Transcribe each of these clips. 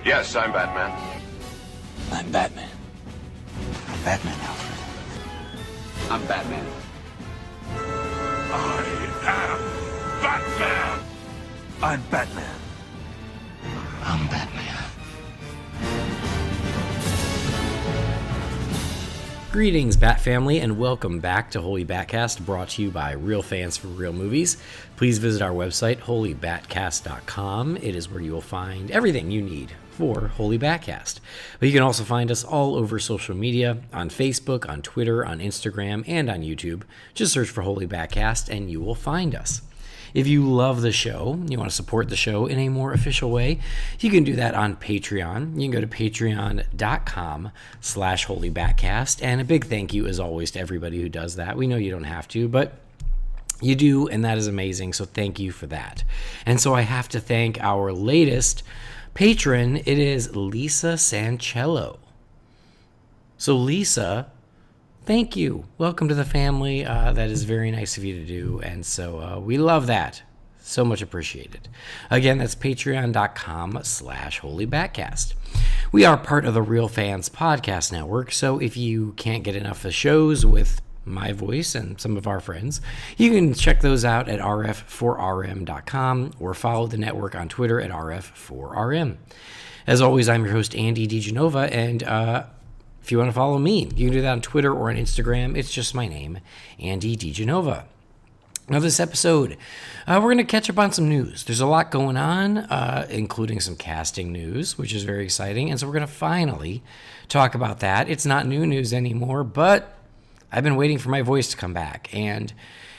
Yes, I'm Batman. I'm Batman. I'm Batman, Alfred. I'm Batman. I am Batman! I'm Batman. I'm Batman. Greetings, Bat Family, and welcome back to Holy BatCast, brought to you by Real Fans for Real Movies. Please visit our website, holybatcast.com. It is where you will find everything you need for Holy BatCast. But you can also find us all over social media, on Facebook, on Twitter, on Instagram, and on YouTube. Just search for Holy BatCast, and you will find us. If you love the show, you want to support the show in a more official way, you can do that on Patreon. You can go to patreon.com/holybatcast. And a big thank you, as always, to everybody who does that. We know you don't have to, but you do, and that is amazing, so thank you for that. And so I have to thank our latest patron. It is Lisa Sancello. So Lisa, thank you. Welcome to the family. That is very nice of you to do. And so we love that. So much appreciated. Again, that's patreon.com/holybatcast. We are part of the Real Fans Podcast Network. So if you can't get enough of the shows with my voice and some of our friends, you can check those out at rf4rm.com or follow the network on Twitter at rf4rm. As always, I'm your host, Andy DiGenova, and if you want to follow me, you can do that on Twitter or on Instagram. It's just my name, Andy DiGenova. Now, this episode, we're going to catch up on some news. There's a lot going on, including some casting news, which is very exciting. And so we're going to finally talk about that. It's not new news anymore, but I've been waiting for my voice to come back. And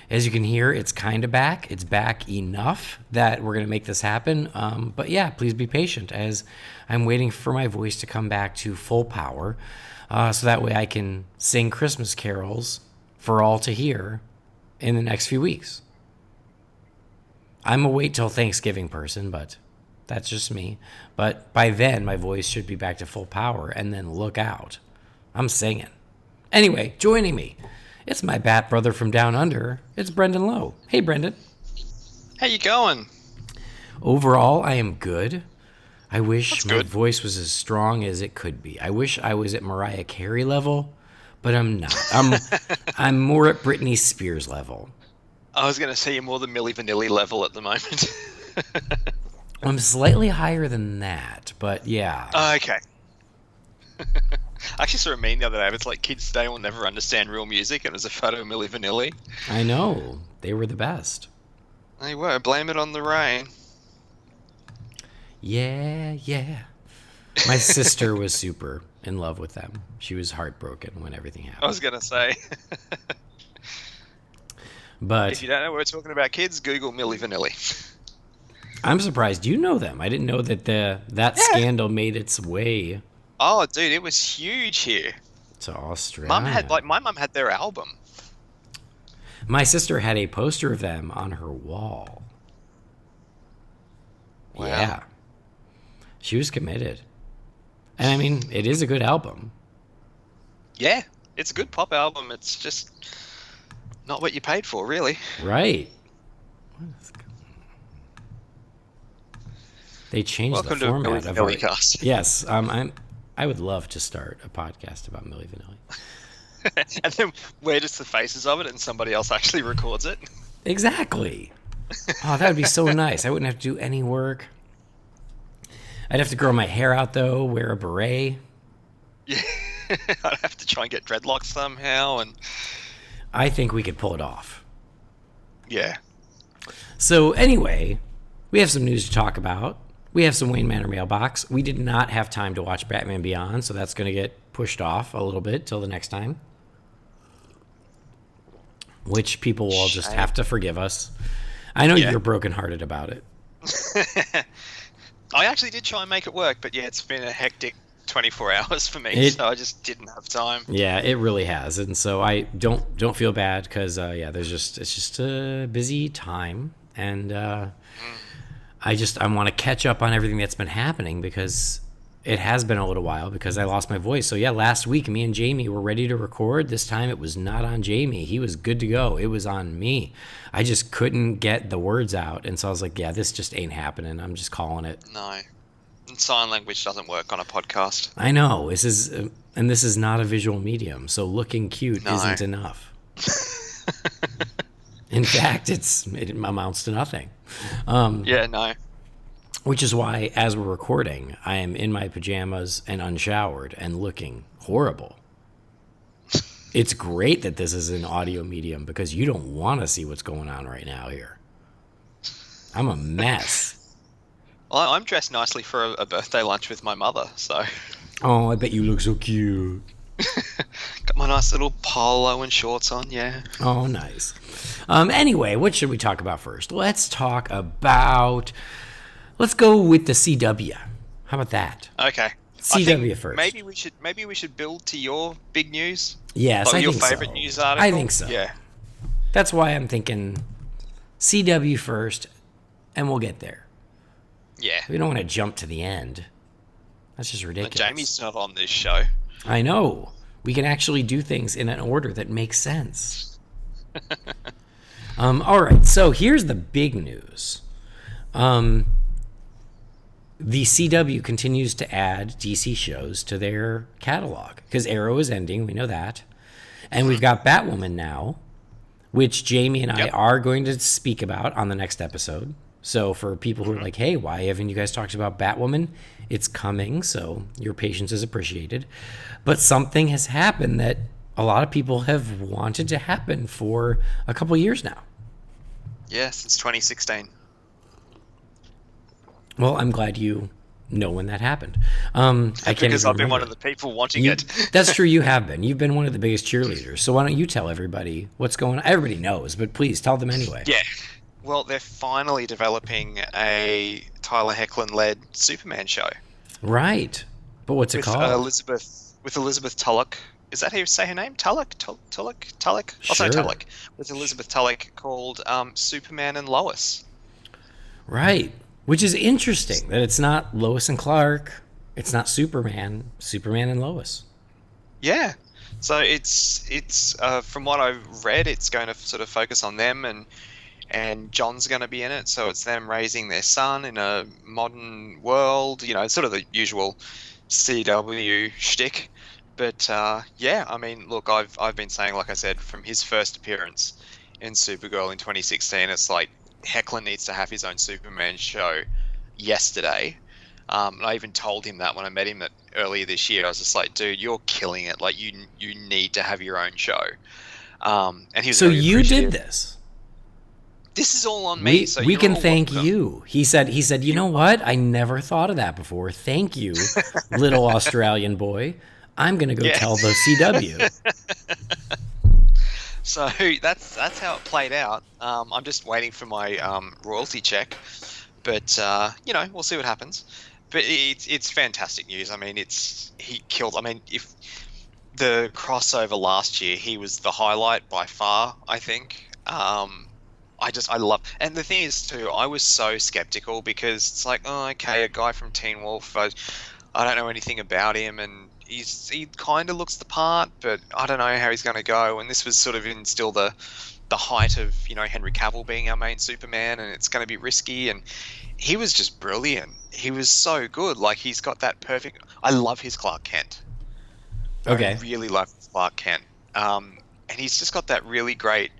as you can hear, it's kind of back. It's back enough that we're going to make this happen. But yeah, please be patient as I'm waiting for my voice to come back to full power. So that way I can sing Christmas carols for all to hear in the next few weeks. I'm a wait till Thanksgiving person, but that's just me. But by then, my voice should be back to full power, and then look out. I'm singing. Anyway, joining me, it's my Bat brother from down under. It's Brendan Lowe. Hey, Brendan. How you going? Overall, I am good. I wish my voice was as strong as it could be. I wish I was at Mariah Carey level, but I'm not. I'm more at Britney Spears level. I was going to say you're more the Milli Vanilli level at the moment. I'm slightly higher than that, but yeah. Okay. I actually saw a meme the other day. It's like kids today will never understand real music, and it was a photo of Milli Vanilli. I know. They were the best. They were. Blame it on the rain. Yeah, yeah. My sister was super in love with them. She was heartbroken when everything happened. I was going to say. But if you don't know what we're talking about, kids, Google Milli Vanilli. I'm surprised you know them. I didn't know that that scandal made its way. Oh, dude, it was huge here. To Australia. My mum had their album. My sister had a poster of them on her wall. Wow. Yeah. She was committed. And I mean, it is a good album. Yeah, it's a good pop album. It's just not what you paid for, really. Right. They changed Welcome the format to of Milli Cast. Yes, I would love to start a podcast about Milli Vanilli. And then we're just the faces of it, and somebody else actually records it. Exactly. Oh, that would be so nice. I wouldn't have to do any work. I'd have to grow my hair out, though, wear a beret. Yeah, I'd have to try and get dreadlocks somehow, and I think we could pull it off. Yeah. So anyway, we have some news to talk about. We have some Wayne Manor mailbox. We did not have time to watch Batman Beyond, so that's going to get pushed off a little bit till the next time. Which people will just have to forgive us. I know you're brokenhearted about it. I actually did try and make it work, but yeah, it's been a hectic 24 hours for me, so I just didn't have time. Yeah, it really has, and so I don't feel bad because it's just a busy time, and I want to catch up on everything that's been happening because it has been a little while because I lost my voice. So yeah, last week me and Jamie were ready to record. This time it was not on Jamie. He was good to go. It was on me. I just couldn't get the words out, and so I was like, yeah, this just ain't happening. I'm just calling it. No. Sign language doesn't work on a podcast. I know this is not a visual medium, so looking cute No. isn't enough. In fact, it amounts to nothing. Yeah, no. Which is why, as we're recording, I am in my pajamas and unshowered and looking horrible. It's great that this is an audio medium because you don't want to see what's going on right now here. I'm a mess. Well, I'm dressed nicely for a birthday lunch with my mother, so. Oh, I bet you look so cute. Got my nice little polo and shorts on, yeah. Oh, nice. Anyway, what should we talk about first? Let's go with the CW. How about that? Okay. CW first. Maybe we should build to your big news. Yes, like I your think favorite so. news article. I think so. Yeah. That's why I'm thinking CW first, and we'll get there. Yeah. We don't want to jump to the end. That's just ridiculous. Jamie's not on this show. I know. We can actually do things in an order that makes sense. All right, so here's the big news. The CW continues to add DC shows to their catalog because Arrow is ending. We know that. And we've got Batwoman now, which Jamie and I are going to speak about on the next episode. So for people who are like, hey, why haven't you guys talked about Batwoman? It's coming, so your patience is appreciated. But something has happened that a lot of people have wanted to happen for a couple years now. Yeah, since 2016. Well, I'm glad you know when that happened. I can't Because even I've been one remember. of the people wanting You- it. That's true, you have been. You've been one of the biggest cheerleaders. So why don't you tell everybody what's going on? Everybody knows, but please tell them anyway. Yeah. Well, they're finally developing a Tyler Hoechlin-led Superman show. Right. But what's it with called? Elizabeth Tulloch. Is that how you say her name? Tulloch? Tulloch? I'll say Sure. Tulloch. With Elizabeth Tulloch called Superman and Lois. Right. Which is interesting that it's not Lois and Clark. It's not Superman and Lois. Yeah. So it's from what I've read, it's going to sort of focus on them, and John's going to be in it. So it's them raising their son in a modern world. You know, it's sort of the usual CW shtick. But yeah, I mean, look, I've been saying, like I said, from his first appearance in Supergirl in 2016, it's like Hoechlin needs to have his own Superman show yesterday. And I even told him that when I met him earlier this year. I was just like, dude, you're killing it. Like, you need to have your own show. And he was So very you did appreciative. this. This is all on me. So We you're can all thank welcome. you. He said, you know what? I never thought of that before. Thank you, little Australian boy. I'm going to go Yeah. tell the CW. So that's how it played out. I'm just waiting for my royalty check, but you know, we'll see what happens. But it's fantastic news. I mean, he killed. I mean, if the crossover last year, he was the highlight by far, I think. I love, and the thing is too, I was so skeptical because it's like, oh, okay, a guy from Teen Wolf, I don't know anything about him, and he kind of looks the part, but I don't know how he's going to go. And this was sort of in still the height of, you know, Henry Cavill being our main Superman, and it's going to be risky. And he was just brilliant. He was so good. Like, he's got that perfect. I love his Clark Kent. Okay. I really love his Clark Kent. And he's just got that really great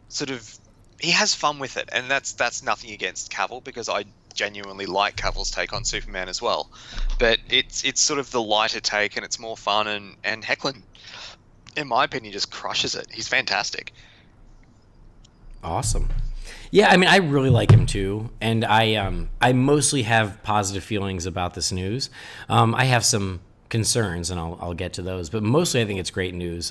sort of. He has fun with it, and that's nothing against Cavill, because I genuinely like Cavill's take on Superman as well. But it's sort of the lighter take, and it's more fun, and Hoechlin, in my opinion, just crushes it. He's fantastic. Awesome. Yeah, I mean, I really like him too, and I mostly have positive feelings about this news. I have some concerns, and I'll get to those, but mostly I think it's great news.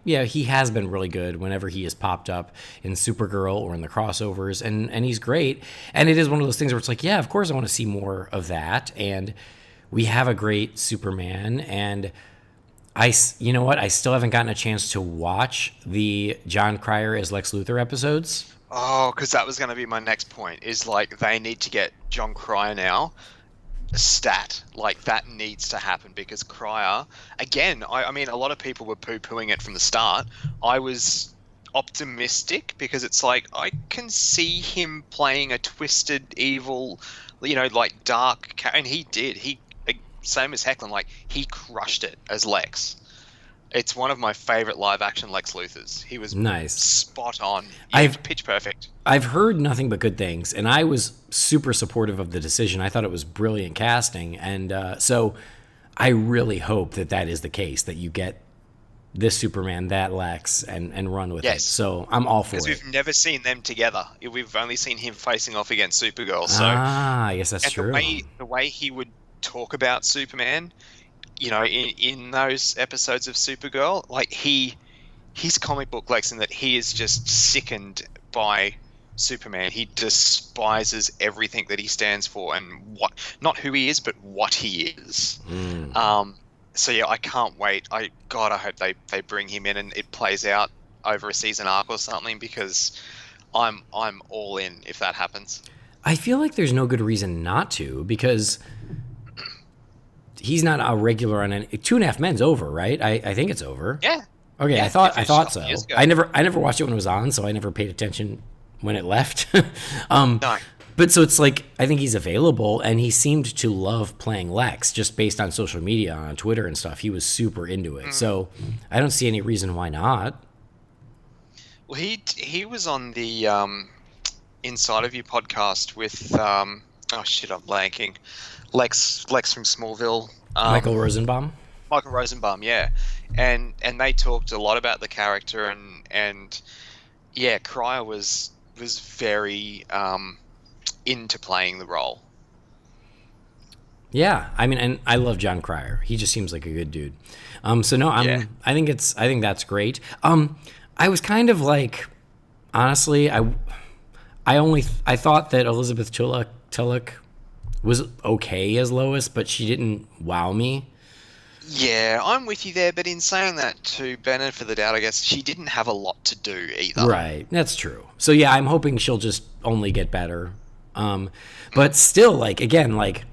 He has been really good whenever he has popped up in Supergirl or in the crossovers, and he's great. And it is one of those things where it's like, yeah, of course I want to see more of that. And we have a great Superman, and you know what? I still haven't gotten a chance to watch the John Cryer as Lex Luthor episodes. Oh, because that was going to be my next point, is like they need to get John Cryer now a stat. Like, that needs to happen, because Cryer, again, I mean, a lot of people were poo-pooing it from the start. I was optimistic, because it's like, I can see him playing a twisted, evil, You know, like dark, and he did. Same as Hecklin, like he crushed it as Lex. It's one of my favorite live action Lex Luthors. He was nice, spot on. Yeah, was pitch perfect. I've heard nothing but good things, and I was super supportive of the decision. I thought it was brilliant casting, and so I really hope that is the case, that you get this Superman, that Lex, and run with it. So I'm all for it. Because we've never seen them together. We've only seen him facing off against Supergirl. So I guess that's true. The way he would talk about Superman, you know, in those episodes of Supergirl, like his comic book Lex, in that he is just sickened by Superman. He despises everything that he stands for, and not who he is, but what he is. So yeah, I can't wait. I hope they bring him in and it plays out over a season arc or something, because I'm all in if that happens. I feel like there's no good reason not to, because he's not a regular on any. 2.5 Men's over, right? I think it's over. Yeah. Okay, yeah, I thought so. I never watched it when it was on, so I never paid attention when it left. No. But so it's like, I think he's available, and he seemed to love playing Lex, just based on social media, on Twitter and stuff. He was super into it. So I don't see any reason why not. Well, he was on the Inside of You podcast with I'm blanking. Lex from Smallville. Michael Rosenbaum. Michael Rosenbaum, yeah, and they talked a lot about the character, and yeah, Cryer was very into playing the role. Yeah, I mean, and I love John Cryer. He just seems like a good dude. So no, I think that's great. I was kind of like, honestly, I thought that Elizabeth Tulloch was okay as Lois, but she didn't wow me. Yeah, I'm with you there, but in saying that, to benefit for the doubt, I guess she didn't have a lot to do either. Right, that's true. So yeah, I'm hoping she'll just only get better. But still, like, again, like,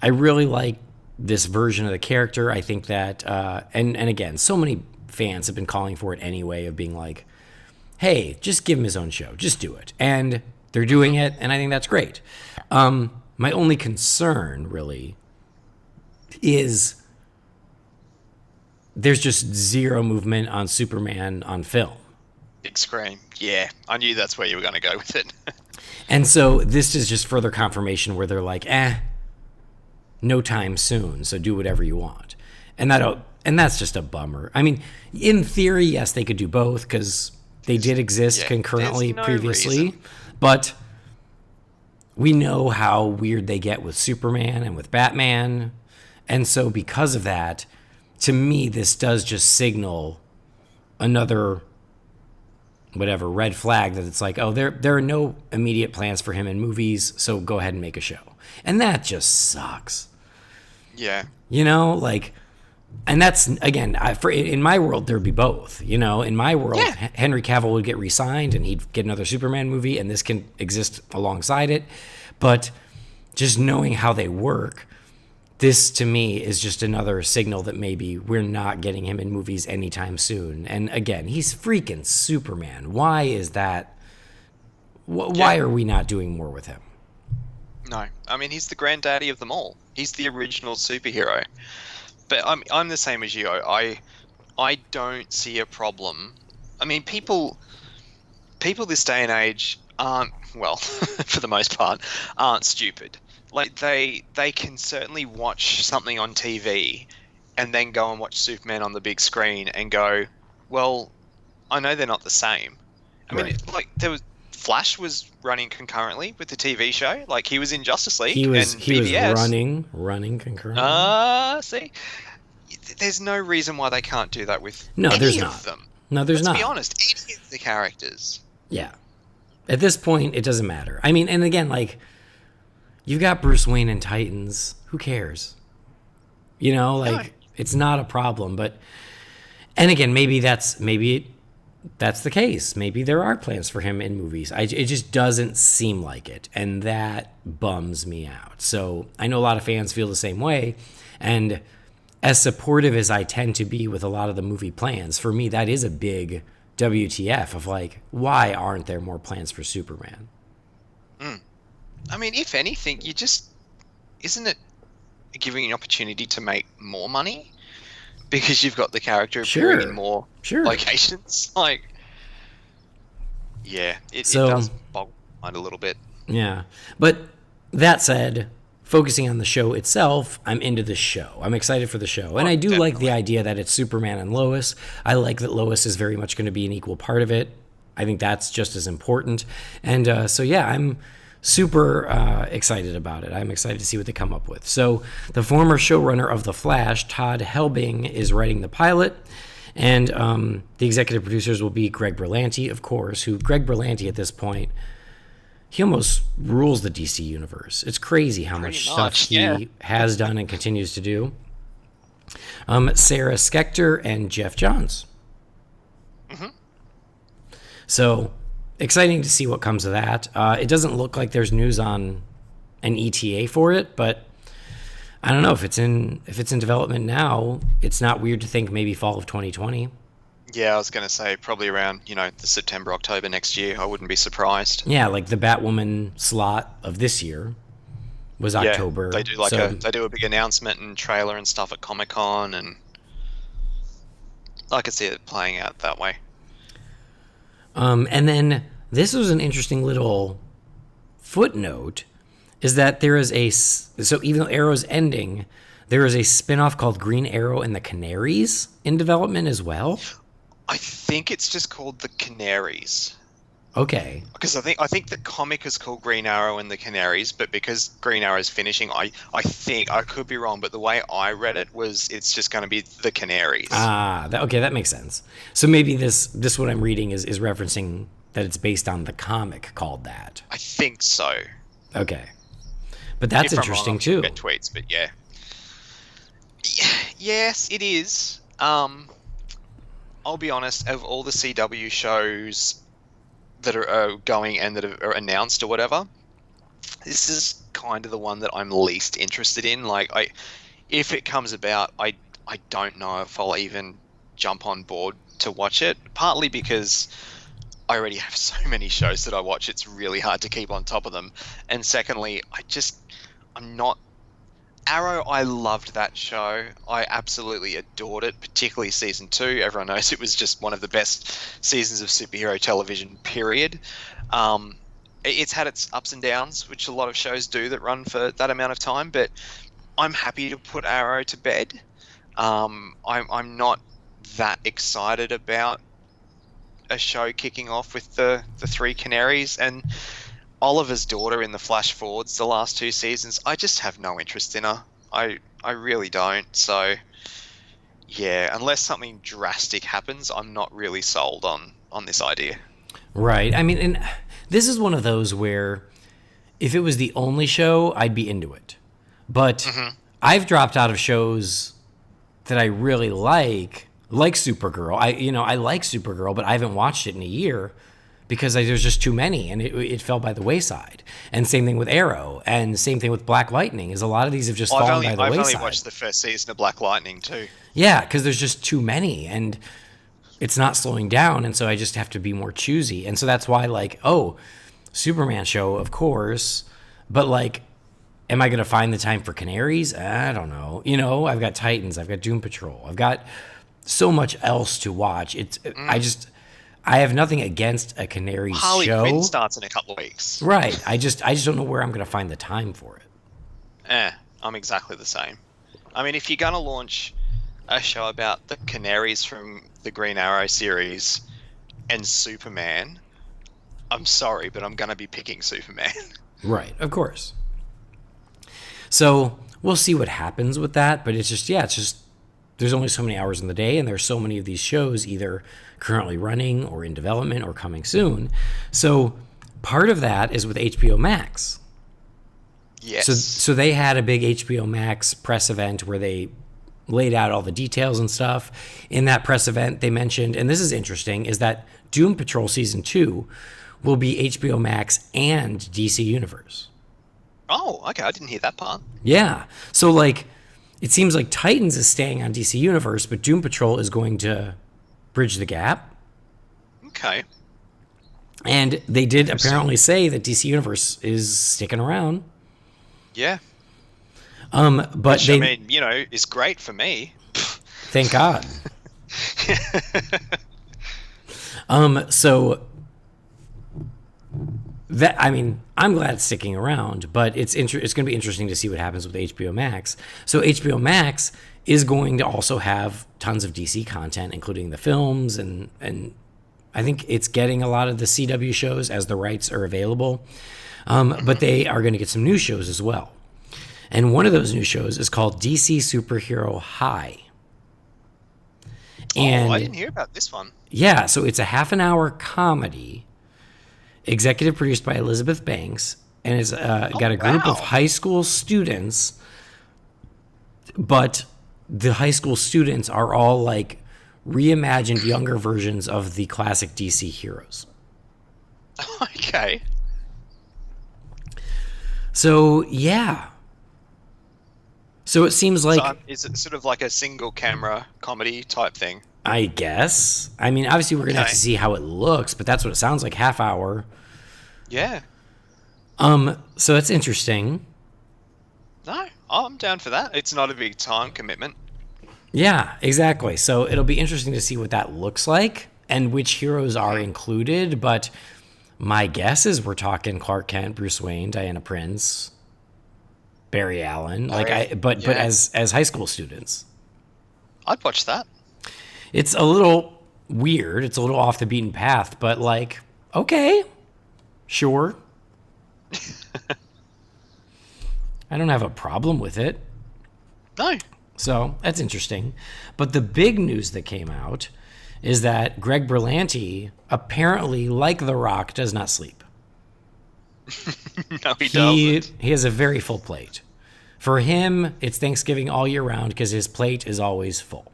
I really like this version of the character. I think that, and again, so many fans have been calling for it anyway, of being like, hey, just give him his own show, just do it. And they're doing it, and I think that's great. My only concern, really, is there's just zero movement on Superman on film. Big screen. Yeah, I knew that's where you were going to go with it. And so this is just further confirmation where they're like, no time soon, so do whatever you want. And that's just a bummer. I mean, in theory, yes, they could do both, because they did exist concurrently previously. Reason. But we know how weird they get with Superman and with Batman. And so because of that, to me, this does just signal another red flag, that it's like, oh, there are no immediate plans for him in movies, so go ahead and make a show. And that just sucks. Yeah. You know, like, and that's, again, in my world, there'd be both. You know, in my world, Henry Cavill would get re-signed and he'd get another Superman movie, and this can exist alongside it. But just knowing how they work, this to me is just another signal that maybe we're not getting him in movies anytime soon. And again, he's freaking Superman. Why is that? Why are we not doing more with him? No, I mean, he's the granddaddy of them all. He's the original superhero. But I'm the same as you. I don't see a problem. I mean, people this day and age aren't, well, for the most part, aren't stupid. Like, they can certainly watch something on TV and then go and watch Superman on the big screen and go, well, I know they're not the same. I mean, like, Flash was running concurrently with the TV show. Like, he was in Justice League. He was running concurrently. See, there's no reason why they can't do that with there's any not. of them. No, there's not. Let's be honest, any of the characters. Yeah. At this point, it doesn't matter. I mean, and again, like, you've got Bruce Wayne in Titans. Who cares? You know, like, it's not a problem. But, and again, maybe that's the case. Maybe there are plans for him in movies. It just doesn't seem like it, and that bums me out. So I know a lot of fans feel the same way, and as supportive as I tend to be with a lot of the movie plans, for me, that is a big WTF of, like, why aren't there more plans for Superman? I mean, if anything, you just isn't it giving you an opportunity to make more money because you've got the character appearing in more locations? Like, yeah, it does boggle my mind a little bit. Yeah, but that said, focusing on the show itself, I'm into the show. I'm excited for the show. And I do like the idea that it's Superman and Lois. I like that Lois is very much going to be an equal part of it. I think that's just as important. And so, yeah, I'm super excited about it. I'm excited to see what they come up with. So the former showrunner of The Flash, Todd Helbing, is writing the pilot. And the executive producers will be Greg Berlanti, of course, who Greg Berlanti at this point, he almost rules the DC universe. It's crazy how much stuff he has done and continues to do. Sarah Schechter and Jeff Johns. Mm-hmm. So exciting to see what comes of that. It doesn't look like there's news on an ETA for it, but I don't know if it's in development now. It's not weird to think maybe fall of 2020. Yeah, I was going to say probably around, the September, October next year. I wouldn't be surprised. Yeah, like the Batwoman slot of this year was October. They do they do a big announcement and trailer and stuff at Comic-Con, and I could see it playing out that way. And then this was an interesting little footnote, is that there is so even though Arrow's ending, there is a spinoff called Green Arrow and the Canaries in development as well. I think it's just called The Canaries. Okay. Because I think the comic is called Green Arrow and the Canaries, but because Green Arrow is finishing, I think, I could be wrong, but the way I read it was it's just going to be The Canaries. Okay, that makes sense. So maybe this what I'm reading is referencing that it's based on the comic called that. I think so. Okay. But that's interesting too. Get tweets, but yeah. Yes, it is. I'll be honest, of all the CW shows that are going and that are announced or whatever, this is kind of the one that I'm least interested in. Like, if it comes about, I don't know if I'll even jump on board to watch it, partly because I already have so many shows that I watch, it's really hard to keep on top of them. And secondly, I'm not... Arrow, I loved that show. I absolutely adored it, particularly season 2. Everyone knows it was just one of the best seasons of superhero television, period. It's had its ups and downs, which a lot of shows do that run for that amount of time, but I'm happy to put Arrow to bed. I'm not that excited about a show kicking off with the three Canaries, and Oliver's daughter in the flash forwards the last 2 seasons, I just have no interest in her. I really don't. So yeah, unless something drastic happens, I'm not really sold on this idea. Right. I mean, and this is one of those where if it was the only show, I'd be into it. But I've dropped out of shows that I really like Supergirl. I like Supergirl, but I haven't watched it in a year because there's just too many, and it fell by the wayside. And same thing with Arrow, and same thing with Black Lightning, is a lot of these have just fallen by the wayside. I've only watched the first season of Black Lightning too. Yeah, because there's just too many, and it's not slowing down, and so I just have to be more choosy. And so that's why, Superman show, of course, but, am I going to find the time for Canaries? I don't know. I've got Titans, I've got Doom Patrol, I've got so much else to watch. I have nothing against a Canaries show. Harley Quinn starts in a couple of weeks. Right. I just don't know where I'm going to find the time for it. I'm exactly the same. I mean, if you're going to launch a show about the Canaries from the Green Arrow series and Superman, I'm sorry, but I'm going to be picking Superman. Right. Of course. So we'll see what happens with that. But it's just there's only so many hours in the day, and there's so many of these shows either currently running or in development or coming soon. So part of that is with HBO Max. Yes. So they had a big HBO Max press event where they laid out all the details and stuff. In that press event, they mentioned, and this is interesting, is that Doom Patrol Season 2 will be HBO Max and DC Universe. Oh, okay. I didn't hear that part. Yeah. So, it seems like Titans is staying on DC Universe, but Doom Patrol is going to bridge the gap. Okay. And they did apparently say that DC Universe is sticking around. Yeah. But Which, they, I mean, is great for me. thank God. So that, I mean, I'm glad it's sticking around, but it's going to be interesting to see what happens with HBO Max. So HBO Max is going to also have tons of DC content, including the films, and I think it's getting a lot of the CW shows as the rights are available. But they are going to get some new shows as well. And one of those new shows is called DC Superhero High. And I didn't hear about this one. yeah, so it's a half-an-hour comedy, executive produced by Elizabeth Banks, and it's got a group of high school students, but the high school students are all like reimagined younger versions of the classic DC heroes. Okay. So, yeah. So it seems like... So, is it sort of like a single camera comedy type thing? I guess. I mean, obviously we're going to have to see how it looks, but that's what it sounds like, half hour. Yeah. So that's interesting. No, I'm down for that. It's not a big time commitment. Yeah, exactly. So it'll be interesting to see what that looks like and which heroes are included, but my guess is we're talking Clark Kent, Bruce Wayne, Diana Prince, Barry Allen, but as high school students. I'd watch that. It's a little weird. It's a little off the beaten path, but like, okay, sure. I don't have a problem with it. No. So that's interesting. But the big news that came out is that Greg Berlanti apparently, like The Rock, does not sleep. No, he doesn't. He has a very full plate. For him, it's Thanksgiving all year round because his plate is always full.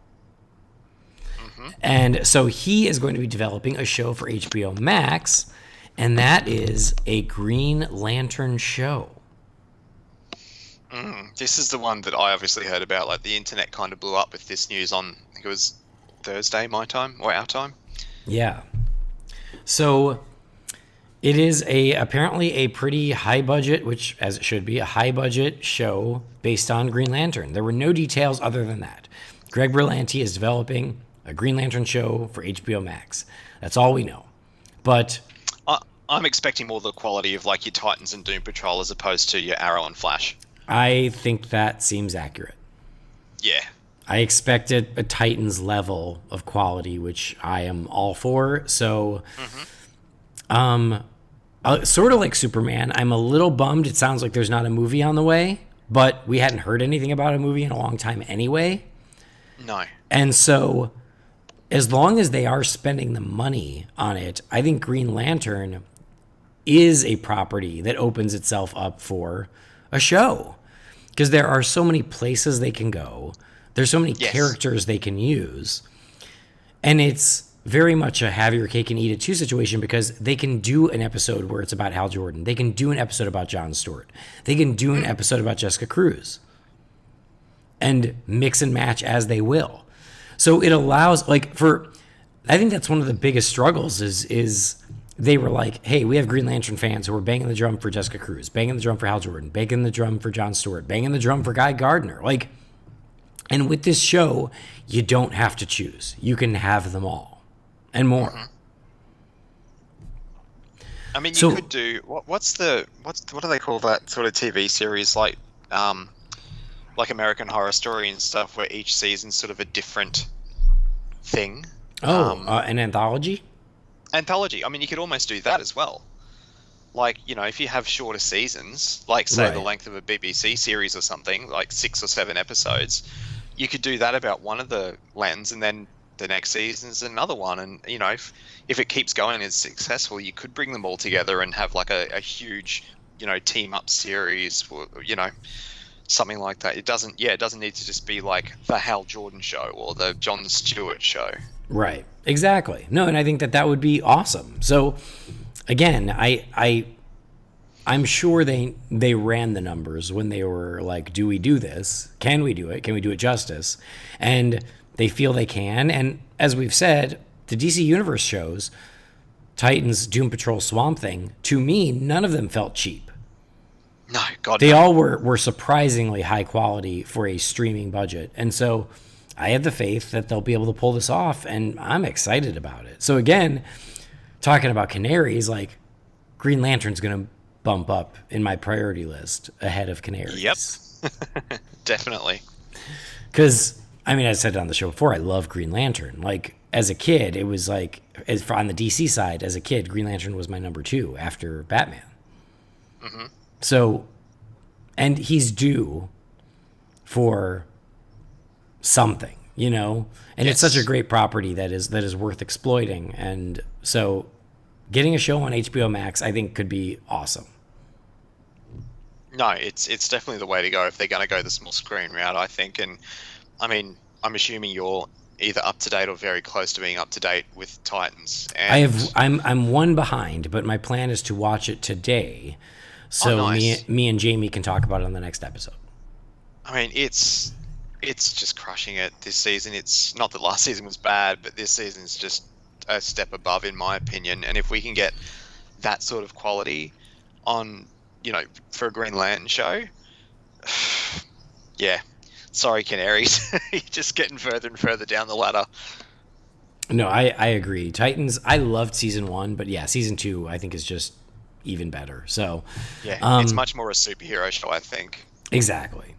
And so he is going to be developing a show for HBO Max, and that is a Green Lantern show. This is the one that I obviously heard about. Like, the internet kind of blew up with this news on, I think it was Thursday, my time, or our time. Yeah. So it is apparently a pretty high budget, which, as it should be, a high budget show based on Green Lantern. There were no details other than that. Greg Berlanti is developing a Green Lantern show for HBO Max. That's all we know. But I'm expecting more the quality of like your Titans and Doom Patrol as opposed to your Arrow and Flash. I think that seems accurate. Yeah. I expected a Titans level of quality, which I am all for. So, sort of like Superman, I'm a little bummed. It sounds like there's not a movie on the way, but we hadn't heard anything about a movie in a long time anyway. No. And so, as long as they are spending the money on it, I think Green Lantern is a property that opens itself up for a show. Because there are so many places they can go. There's so many characters they can use. And it's very much a have your cake and eat it too situation, because they can do an episode where it's about Hal Jordan. They can do an episode about Jon Stewart. They can do an episode about Jessica Cruz. And mix and match as they will. So it allows, I think that's one of the biggest struggles is they were like, hey, we have Green Lantern fans who are banging the drum for Jessica Cruz, banging the drum for Hal Jordan, banging the drum for Jon Stewart, banging the drum for Guy Gardner. And with this show, you don't have to choose. You can have them all and more. I mean, you could do what do they call that sort of TV series like American Horror Story and stuff, where each season's sort of a different thing. An anthology? Anthology. I mean, you could almost do that as well. Like, if you have shorter seasons, like say the length of a BBC series or something, like 6 or 7 episodes, you could do that about one of the lands, and then the next season's another one. And if it keeps going and it's successful, you could bring them all together and have like a huge, team up series, or, something like that. It doesn't need to just be like the Hal Jordan show or the Jon Stewart show. Right. Exactly. No, and I think that would be awesome. So again, I'm sure they ran the numbers when they were like, do we do this? Can we do it? Can we do it justice? And they feel they can. And as we've said, the DC Universe shows, Titans, Doom Patrol, Swamp Thing, to me, none of them felt cheap. No, God, They no. all were surprisingly high quality for a streaming budget. And so I have the faith that they'll be able to pull this off, and I'm excited about it. So again, talking about canaries, like Green Lantern's going to bump up in my priority list ahead of canaries. Yep. Definitely. Because, I mean, I said it on the show before, I love Green Lantern. Like, as a kid, it was like, on the DC side, as a kid, Green Lantern was my number 2 after Batman. Mm-hmm. So, and he's due for something, you know? And Yes. it's such a great property that is worth exploiting. And so getting a show on HBO Max, I think, could be awesome. No, it's definitely the way to go if they're going to go the small screen route, I think. And I mean, I'm assuming you're either up to date or very close to being up to date with Titans. And I'm one behind, but my plan is to watch it today, so nice. me and Jamie can talk about it on the next episode. I mean, it's just crushing it this season. It's not that last season was bad, but this season's just a step above, in my opinion. And if we can get that sort of quality on, you know, for a Green Lantern show, yeah. Sorry, Canaries. You're just getting further and further down the ladder. No, I agree. Titans, I loved season 1, but yeah, season 2 I think is just even better. So Yeah, it's much more a superhero show, I think. Exactly.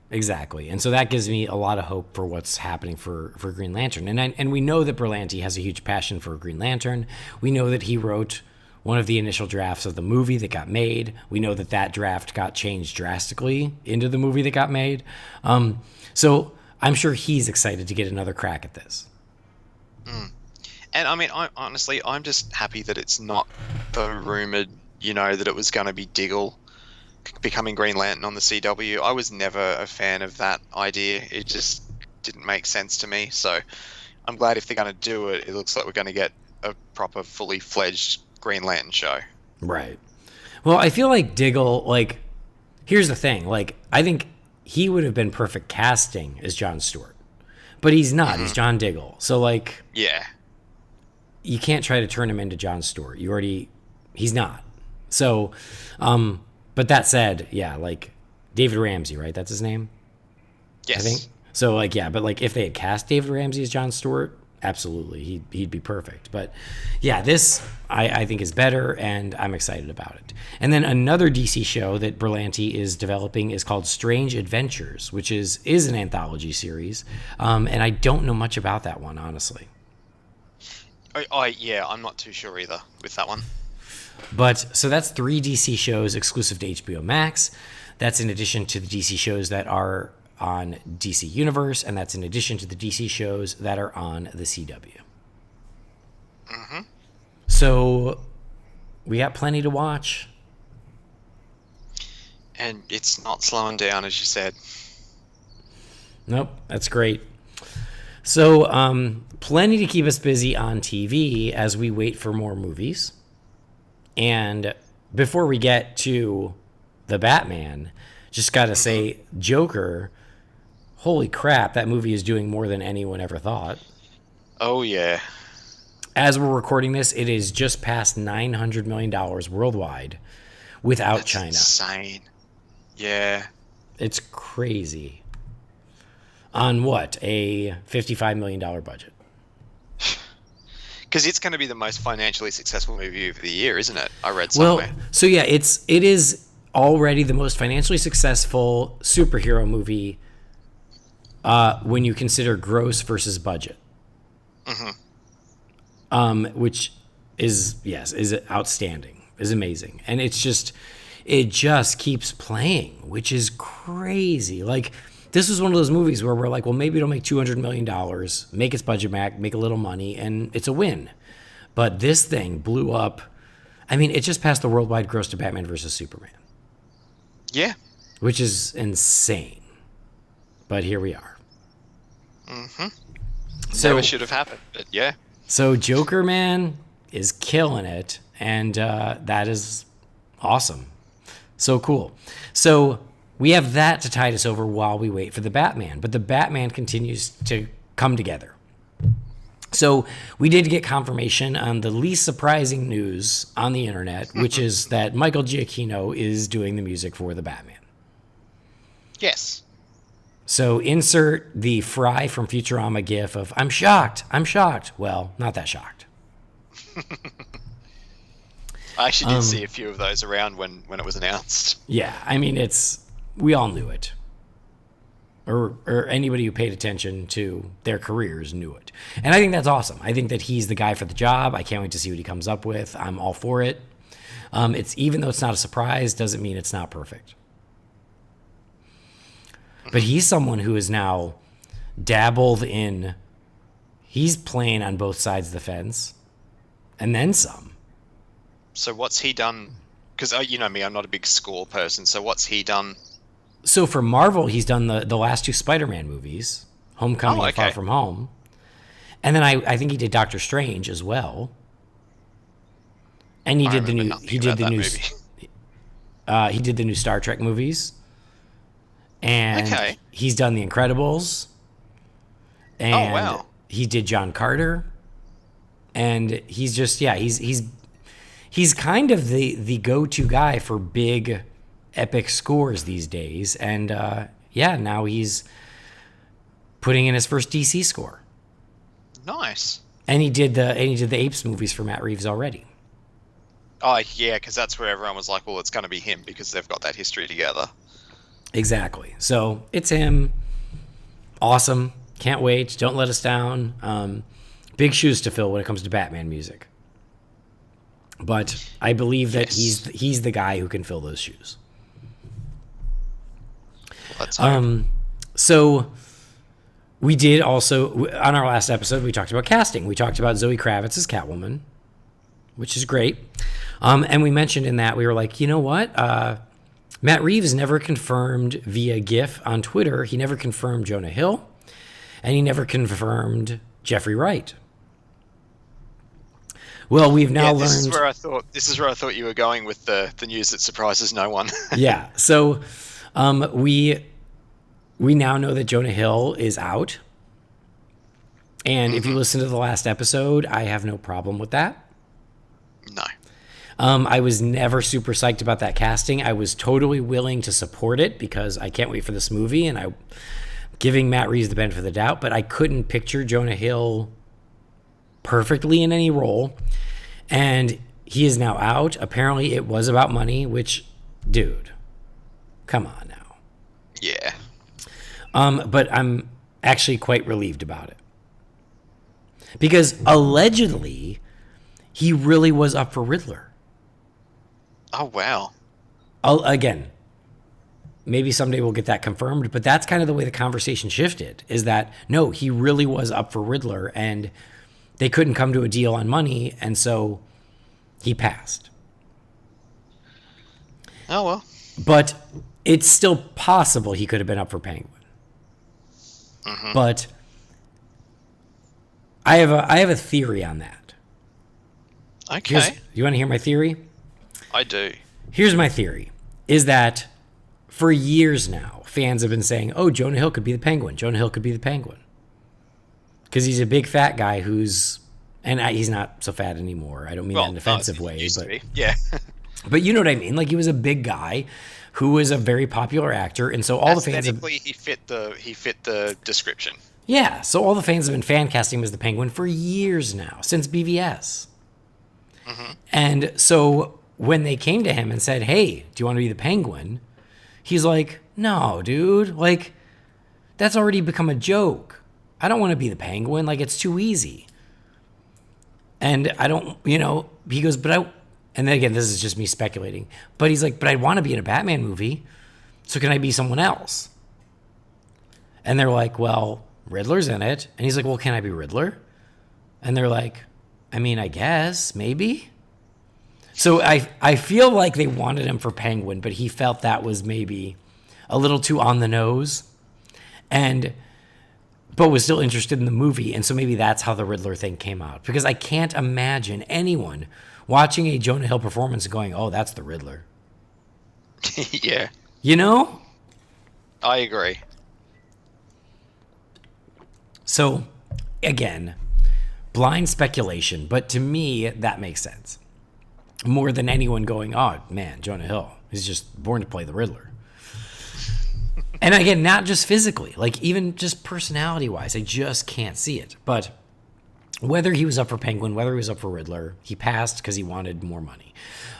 And so that gives me a lot of hope for what's happening for Green Lantern. And we know that Berlanti has a huge passion for Green Lantern. We know that he wrote one of the initial drafts of the movie that got made. We know that that draft got changed drastically into the movie that got made. So I'm sure he's excited to get another crack at this. And I mean, I'm just happy that it's not the rumored, you know, that it was going to be Diggle becoming Green Lantern on the CW. I was never a fan of that idea. It just didn't make sense to me. So I'm glad if they're going to do it, it looks like we're going to get a proper, fully fledged Green Lantern show. Right. Well, I feel like Diggle, like, here's the thing. Like, I think he would have been perfect casting as Jon Stewart. But he's not. He's John Diggle. So, like, Yeah. you can't try to turn him into Jon Stewart. He's not. So, but that said, yeah, like, David Ramsey, right? That's his name? Yes. I think. So, like, yeah, but, like, if they had cast David Ramsey as Jon Stewart, absolutely, he'd be perfect. But, yeah, this, I think, is better, and I'm excited about it. And then another DC show that Berlanti is developing is called Strange Adventures, which is an anthology series, and I don't know much about that one, honestly. Yeah, I'm not too sure either with that one. But so that's 3 DC shows exclusive to HBO Max. That's in addition to the DC shows that are on DC Universe, and that's in addition to the DC shows that are on the CW. Mm-hmm. So we got plenty to watch. And it's not slowing down, as you said. Nope, that's great. So plenty to keep us busy on TV as we wait for more movies. And before we get to the Batman, just got to say, Joker, holy crap, that movie is doing more than anyone ever thought. Oh, yeah. As we're recording this, it is just past $900 million worldwide without That's China. Insane. Yeah. It's crazy. On what? A $55 million budget. Because it's going to be the most financially successful movie of the year, isn't it? I read somewhere. Well, so yeah, it is already the most financially successful superhero movie when you consider gross versus budget. Mm-hmm. Which is outstanding, is amazing, and it just keeps playing, which is crazy. Like, this was one of those movies where we're like, well, maybe it'll make $200 million, make its budget back, make a little money, and it's a win. But this thing blew up. I mean, it just passed the worldwide gross to Batman versus Superman. Yeah. Which is insane. But here we are. Mm-hmm. So, Never should have happened, but yeah. So Joker, man, is killing it, and that is awesome. So cool. So we have that to tide us over while we wait for the Batman. But the Batman continues to come together. So we did get confirmation on the least surprising news on the internet, which is that Michael Giacchino is doing the music for the Batman. Yes. So insert the Fry from Futurama gif of I'm shocked. Well, not that shocked. I actually did see a few of those around when it was announced. Yeah, I mean, we all knew it. Or anybody who paid attention to their careers knew it. And I think that's awesome. I think that he's the guy for the job. I can't wait to see what he comes up with. I'm all for it. It's even though it's not a surprise, doesn't mean it's not perfect. But he's someone who is now dabbled in, he's playing on both sides of the fence, and then some. So what's he done? Because you know me, I'm not a big score person. So what's he done? So for Marvel, he's done the last two Spider-Man movies, Homecoming and Far From Home. And then I think he did Doctor Strange as well. And he did the new Star Trek movies. And he's done The Incredibles. And he did John Carter. And he's just he's kind of the go-to guy for big epic scores these days. And now he's putting in his first DC score. Nice. And he did the Apes movies for Matt Reeves already. Oh yeah, because that's where everyone was like, well, it's going to be him because they've got that history together. Exactly. So it's him. Awesome. Can't wait. Don't let us down. Big shoes to fill when it comes to Batman music. But I believe that he's the guy who can fill those shoes. Well, so we did also, on our last episode, we talked about casting. We talked about Zoe Kravitz as Catwoman, which is great. And we mentioned in that, we were like, you know what? Matt Reeves never confirmed via GIF on Twitter. He never confirmed Jonah Hill, and he never confirmed Jeffrey Wright. Well, we've now learned. This is where I thought you were going with the news that surprises no one. Yeah. So we now know that Jonah Hill is out. And if you listen to the last episode, I have no problem with that. No. I was never super psyched about that casting. I was totally willing to support it because I can't wait for this movie, and I'm giving Matt Reeves the benefit of the doubt, but I couldn't picture Jonah Hill perfectly in any role. And he is now out. Apparently it was about money, which, dude, come on now. Yeah. But I'm actually quite relieved about it. Because allegedly, he really was up for Riddler. Oh, wow. Again, maybe someday we'll get that confirmed, but that's kind of the way the conversation shifted, is that, no, he really was up for Riddler, and they couldn't come to a deal on money, and so he passed. Oh, well. But it's still possible he could have been up for Penguin. Mm-hmm. But I have a theory on that. Okay. You want to hear my theory? I do. Here's my theory, is that for years now, fans have been saying, oh, Jonah Hill could be the Penguin. Jonah Hill could be the Penguin. Because he's a big fat guy he's not so fat anymore. I don't mean that in an offensive way. But yeah. But you know what I mean? Like, he was a big guy who was a very popular actor. And so all the fans... Aesthetically, he fit the description. Yeah. So all the fans have been fan casting him as the Penguin for years now, since BVS. Mm-hmm. And so when they came to him and said, hey, do you want to be the Penguin? He's like, no, dude. Like, that's already become a joke. I don't want to be the Penguin. Like, it's too easy. And I don't, he goes, and then again, this is just me speculating, but he's like, but I want to be in a Batman movie. So can I be someone else? And they're like, well, Riddler's in it. And he's like, well, can I be Riddler? And they're like, I mean, I guess, maybe. So I feel like they wanted him for Penguin, but he felt that was maybe a little too on the nose, but was still interested in the movie. And so maybe that's how the Riddler thing came out. Because I can't imagine anyone watching a Jonah Hill performance and going, oh, that's the Riddler. Yeah. I agree. So, again, blind speculation, but to me, that makes sense. More than anyone going, oh, man, Jonah Hill, he's just born to play the Riddler. And again, not just physically, like even just personality-wise, I just can't see it. But whether he was up for Penguin, whether he was up for Riddler, he passed because he wanted more money.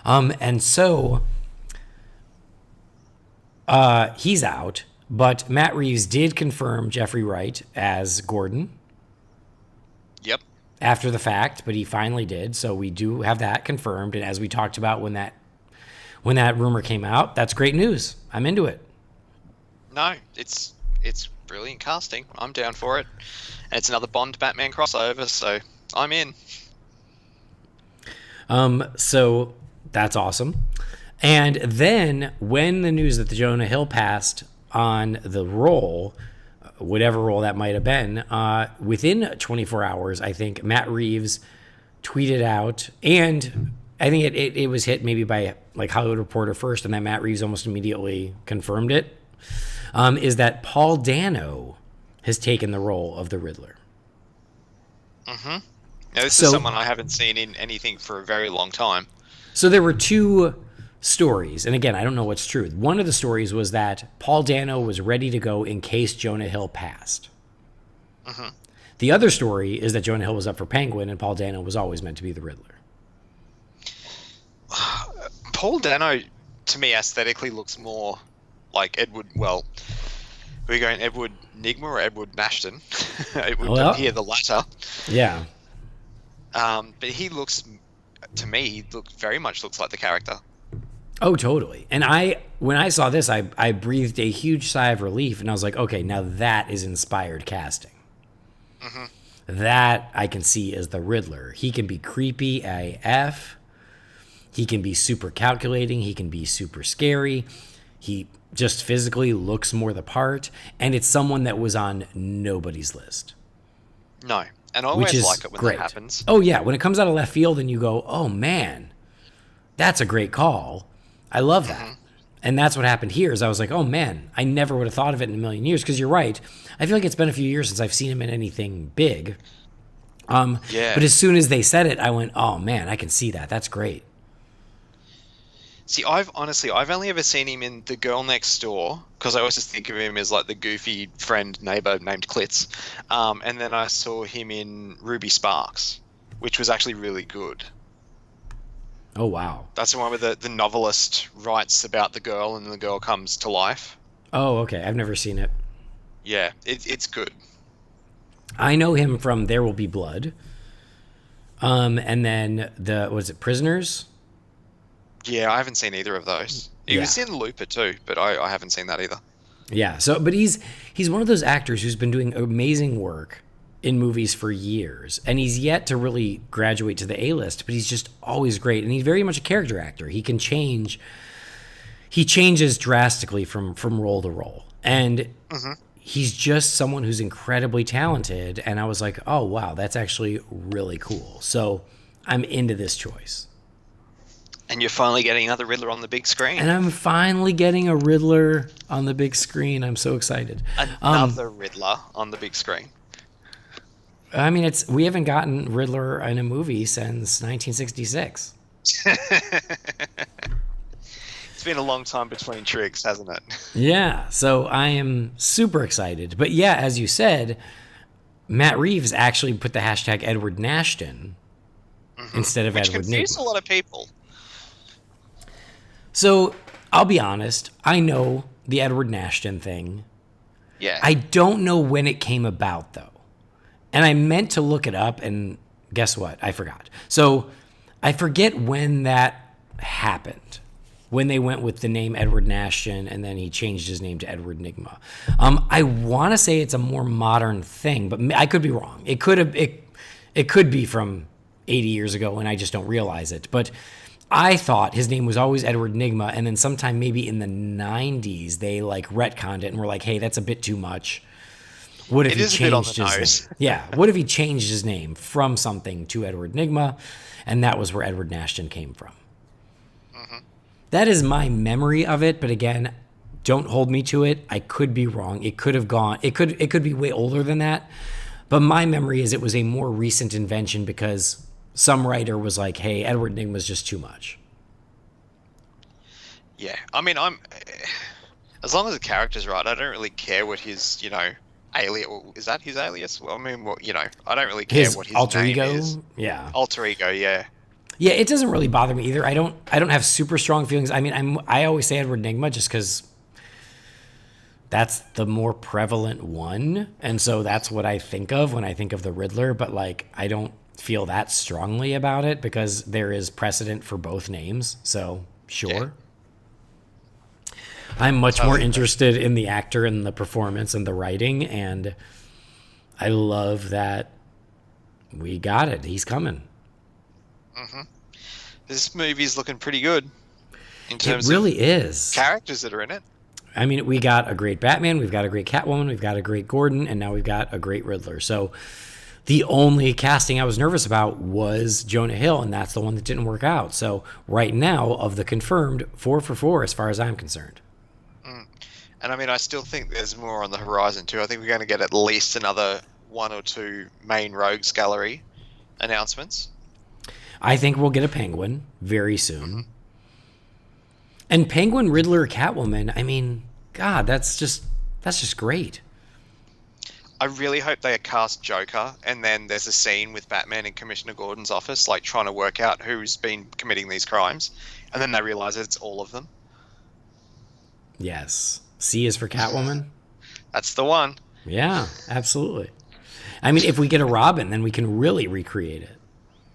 And so he's out, but Matt Reeves did confirm Jeffrey Wright as Gordon. Yep. After the fact, but he finally did. So we do have that confirmed. And as we talked about when that rumor came out, that's great news. I'm into it. No, it's brilliant casting. I'm down for it. And it's another Bond Batman crossover, so I'm in. So that's awesome. And then when the news that the Jonah Hill passed on the role, whatever role that might have been, within 24 hours, I think Matt Reeves tweeted out, and I think it was hit maybe by like Hollywood Reporter first, and then Matt Reeves almost immediately confirmed it, is that Paul Dano has taken the role of the Riddler. Mm-hmm. Now, this is someone I haven't seen in anything for a very long time. So there were two stories, and again, I don't know what's true. One of the stories was that Paul Dano was ready to go in case Jonah Hill passed. Mm-hmm. The other story is that Jonah Hill was up for Penguin, and Paul Dano was always meant to be the Riddler. Paul Dano, to me, aesthetically looks more like Edward. Well, we're going Edward Nygma or Edward Nashton. It would appear the latter. Yeah. But he looks, to me, he very much looks like the character. Oh, totally. And when I saw this, I breathed a huge sigh of relief, and I was like, okay, now that is inspired casting. Mm-hmm. That I can see as the Riddler. He can be creepy AF. He can be super calculating. He can be super scary. He just physically looks more the part, and it's someone that was on nobody's list. No, and I always like it when that happens. Oh, yeah. When it comes out of left field and you go, oh, man, that's a great call. I love that. Mm-hmm. And that's what happened here is I was like, oh, man, I never would have thought of it in a million years because you're right. I feel like it's been a few years since I've seen him in anything big. Yeah. But as soon as they said it, I went, oh, man, I can see that. That's great. See, I've only ever seen him in The Girl Next Door because I always just think of him as like the goofy friend neighbor named Klitz. And then I saw him in Ruby Sparks, which was actually really good. Oh, wow. That's the one where the novelist writes about the girl and the girl comes to life. Oh, okay. I've never seen it. Yeah, it's good. I know him from There Will Be Blood. And then was it Prisoners? Yeah, I haven't seen either of those. He was in Looper too, but I haven't seen that either. Yeah, but he's one of those actors who's been doing amazing work in movies for years, and he's yet to really graduate to the A-list, but he's just always great, and he's very much a character actor. He can change. He changes drastically from role to role, and he's just someone who's incredibly talented, and I was like, oh, wow, that's actually really cool. So I'm into this choice. And you're finally getting another Riddler on the big screen. And I'm finally getting a Riddler on the big screen. I'm so excited. Another Riddler on the big screen. I mean, we haven't gotten Riddler in a movie since 1966. It's been a long time between trigs, hasn't it? Yeah, so I am super excited. But yeah, as you said, Matt Reeves actually put the hashtag Edward Nashton instead of Edward Nygma. Which confused a lot of people. So I'll be honest, I know the Edward Nashton thing. Yeah. I don't know when it came about, though. And I meant to look it up, and guess what? I forgot. So I forget when that happened, when they went with the name Edward Nashton, and then he changed his name to Edward Nygma. I want to say it's a more modern thing, but I could be wrong. It could be from 80 years ago, and I just don't realize it. But I thought his name was always Edward Nygma, and then sometime maybe in the 90s, they like retconned it and were like, hey, that's a bit too much. What if he changed his name? Yeah. What if he changed his name from something to Edward Nygma, and that was where Edward Nashton came from? Mm-hmm. That is my memory of it, but again, don't hold me to it. I could be wrong. It could have gone. It could be way older than that, but my memory is it was a more recent invention because some writer was like, "Hey, Edward Nygma was just too much." Yeah, I mean, as long as the character's right, I don't really care what his, alias, is that his alias? Well, I mean, I don't really care what his alter name ego, is. yeah, Alter ego, yeah. Yeah, it doesn't really bother me either. I don't have super strong feelings. I mean, I always say Edward Nygma just because that's the more prevalent one, and so that's what I think of when I think of the Riddler. But like, I don't feel that strongly about it because there is precedent for both names. So sure, I'm much more interested in the actor and the performance and the writing, and I love that we got it. He's coming. Mm-hmm. This movie's looking pretty good in terms it really is. Characters that are in it. I mean, we got a great Batman, we've got a great Catwoman, we've got a great Gordon, and now we've got a great Riddler. So the only casting I was nervous about was Jonah Hill, and that's the one that didn't work out. So right now, of the confirmed, 4 for 4 as far as I'm concerned. And I mean, I still think there's more on the horizon too. I think we're going to get at least another 1 or 2 main Rogues Gallery announcements. I think we'll get a Penguin very soon. Mm-hmm. And Penguin, Riddler, Catwoman, I mean, God, that's just great. I really hope they cast Joker, and then there's a scene with Batman in Commissioner Gordon's office, like trying to work out who's been committing these crimes, and then they realize it's all of them. Yes. C is for Catwoman? That's the one. Yeah, absolutely. I mean, if we get a Robin, then we can really recreate it.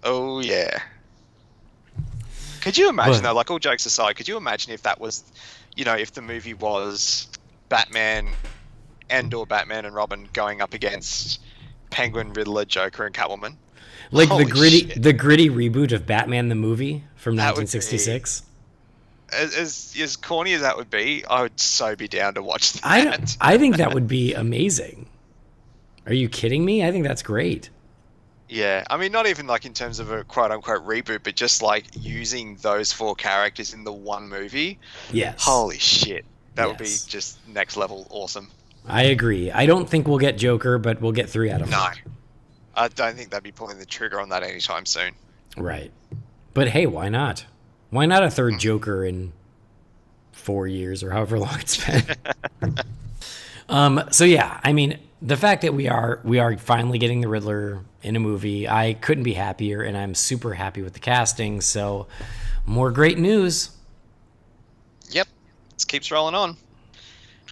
Oh, yeah. Could you imagine, though, like all jokes aside, could you imagine if that was, if the movie was Batman or Batman and Robin going up against Penguin, Riddler, Joker, and Catwoman? Like Holy the gritty reboot of Batman the movie from 1966? As corny as that would be, I would so be down to watch that. I think that would be amazing. Are you kidding me? I think that's great. Yeah, I mean, not even like in terms of a quote-unquote reboot, but just like using those 4 characters in the one movie. Yes. Holy shit. That would be just next level awesome. I agree. I don't think we'll get Joker, but we'll get 3 out of 4. No. I don't think they'd be pulling the trigger on that anytime soon. Right. But hey, why not? Why not a third Joker in 4 years or however long it's been? So yeah, I mean, the fact that we are finally getting the Riddler in a movie, I couldn't be happier, and I'm super happy with the casting. So, more great news. Yep, it keeps rolling on.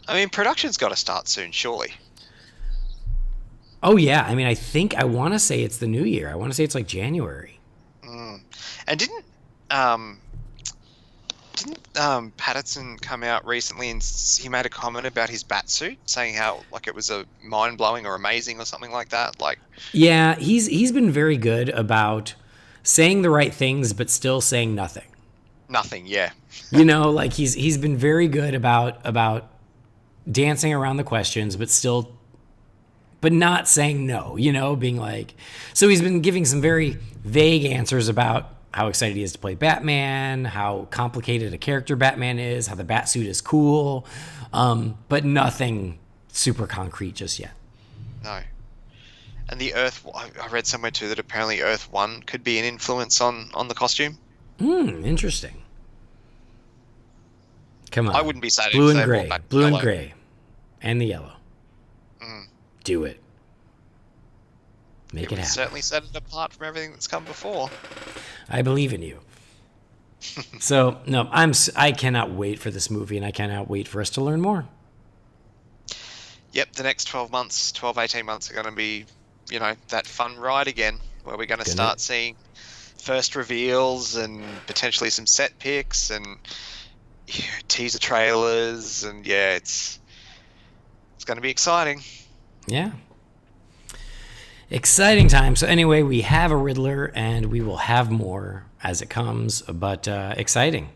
I mean, production's got to start soon, surely. Oh yeah, I mean, I want to say it's the new year. I want to say it's like January. And didn't Pattinson come out recently and he made a comment about his Batsuit, saying how like it was a mind-blowing or amazing or something like that? Like, yeah, he's been very good about saying the right things but still saying nothing. Nothing, yeah. Like he's been very good about dancing around the questions but not saying no, being like, so he's been giving some very vague answers about how excited he is to play Batman, how complicated a character Batman is, how the Batsuit is cool, but nothing super concrete just yet. No. And the Earth, I read somewhere too that apparently Earth 1 could be an influence on the costume. Interesting. Come on. I wouldn't be sad Blue if and they gray. brought back Blue yellow. and gray. And the yellow. Do it. Make it happen. Certainly set it apart from everything that's come before. I believe in you. So, no, I cannot wait for this movie, and I cannot wait for us to learn more. Yep, the next 18 months are going to be, that fun ride again, where we're going to start seeing first reveals and potentially some set picks and teaser trailers, and it's going to be exciting. Yeah. Exciting time. So anyway, we have a Riddler, and we will have more as it comes, but exciting.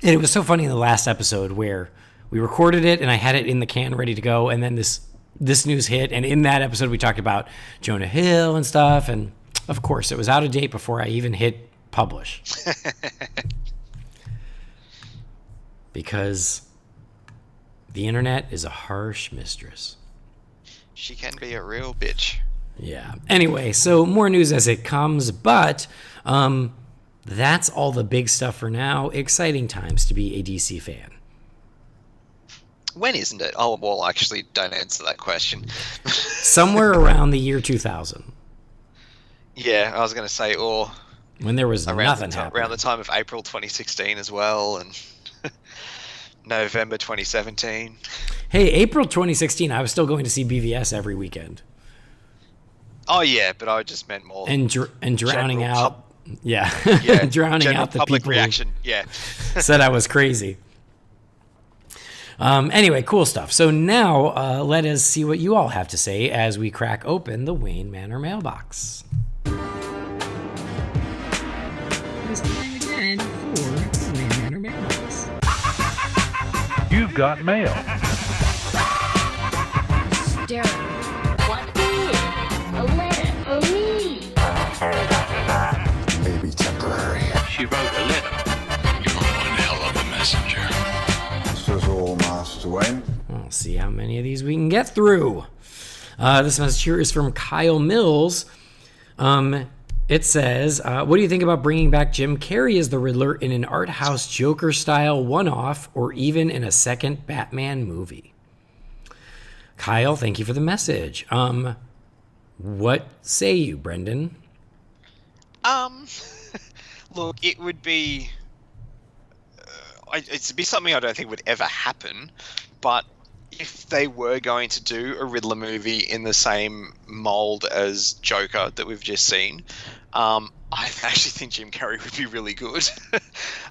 And it was so funny in the last episode where we recorded it and I had it in the can ready to go, and then this news hit, and in that episode we talked about Jonah Hill and stuff, and of course it was out of date before I even hit publish. Because the internet is a harsh mistress. She can be a real bitch. Yeah. Anyway, so more news as it comes, but that's all the big stuff for now. Exciting times to be a DC fan. When isn't it? Oh, well, actually, don't answer that question. Somewhere around the year 2000. Yeah, I was going to say, or when there was around nothing happening. around the time of April 2016 as well, and November 2017. Hey, April 2016, I was still going to see BVS every weekend. Oh yeah, but I just meant more and drowning out. Yeah, drowning out the public people reaction. Yeah, said I was crazy. Anyway, cool stuff. So now let us see what you all have to say as we crack open the Wayne Manor mailbox. It's time again for the Wayne Manor mailbox. You've got mail. What is a letter for me? Maybe temporary. She wrote a letter. You're one hell of a messenger. This is all, Master Wayne. We'll see how many of these we can get through. This message here is from Kyle Mills. It says, what do you think about bringing back Jim Carrey as the Riddler in an art house Joker-style one-off or even in a second Batman movie? Kyle, thank you for the message. What say you, Brendan? Look, it would be... it'd be something I don't think would ever happen, but if they were going to do a Riddler movie in the same mold as Joker that we've just seen, I actually think Jim Carrey would be really good.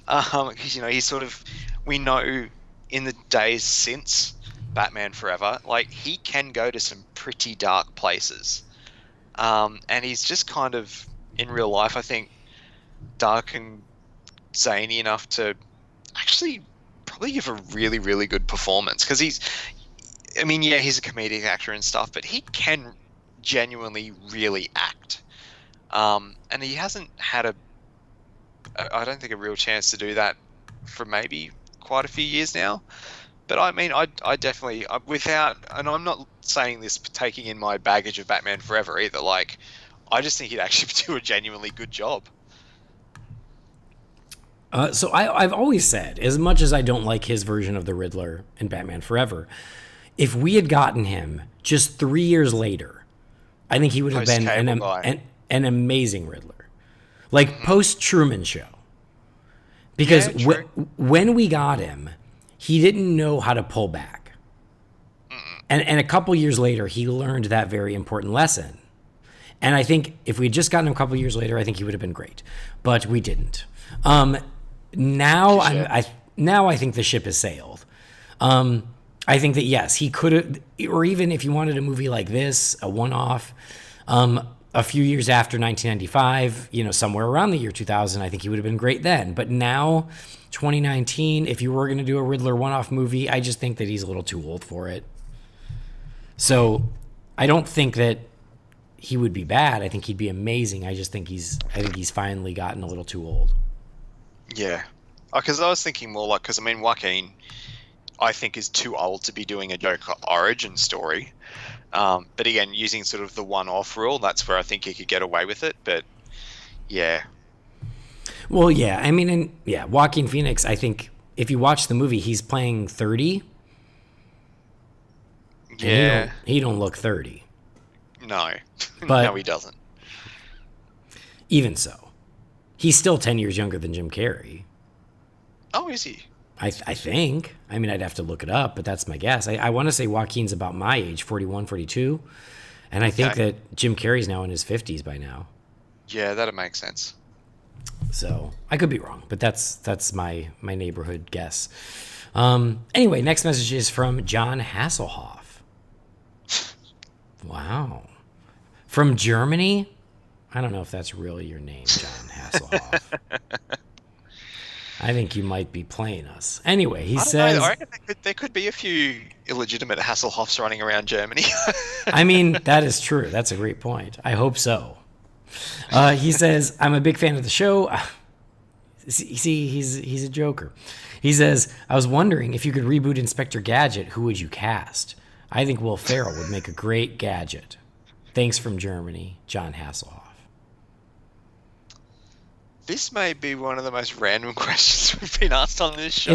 Because, he's sort of... We know in the days since Batman Forever, like, he can go to some pretty dark places. And he's just kind of, in real life, I think, dark and zany enough to actually probably give a really, really good performance. Because he's a comedic actor and stuff, but he can genuinely really act. And he hasn't had I don't think a real chance to do that for maybe quite a few years now. But I mean, I definitely, and I'm not saying this taking in my baggage of Batman Forever either. Like, I just think he'd actually do a genuinely good job. So I've always said, as much as I don't like his version of the Riddler in Batman Forever, if we had gotten him just 3 years later, I think he would have been an amazing Riddler. Like post-Truman Show. Because when we got him, he didn't know how to pull back. And a couple years later, he learned that very important lesson. And I think if we'd just gotten him a couple years later, I think he would have been great. But we didn't. Now I think the ship has sailed. I think that, yes, he could have, or even if you wanted a movie like this, a one-off, a few years after 1995, somewhere around the year 2000, I think he would have been great then. But now, 2019, if you were going to do a Riddler one-off movie, I just think that he's a little too old for it. So I don't think that he would be bad. I think he'd be amazing. I think he's finally gotten a little too old. Yeah. Because I was thinking more like, Joaquin, I think, is too old to be doing a Joker origin story. But again, using sort of the one-off rule, that's where I think he could get away with it. But yeah. Well, yeah. Joaquin Phoenix, I think if you watch the movie, he's playing 30. Yeah. He don't look 30. No. But no, he doesn't. Even so, he's still 10 years younger than Jim Carrey. Oh, is he? I think. I'd have to look it up, but that's my guess. I want to say Joaquin's about my age, 41, 42. And I think that Jim Carrey's now in his 50s by now. Yeah, that'd make sense. So I could be wrong, but that's my neighborhood guess. Anyway, next message is from John Hasselhoff. Wow. From Germany? I don't know if that's really your name, John Hasselhoff. I think you might be playing us. Anyway, he says... I reckon there could be a few illegitimate Hasselhoffs running around Germany. That is true. That's a great point. I hope so. He says, I'm a big fan of the show. See, he's a joker. He says, I was wondering if you could reboot Inspector Gadget, who would you cast? I think Will Ferrell would make a great Gadget. Thanks from Germany, John Hasselhoff. This may be one of the most random questions we've been asked on this show.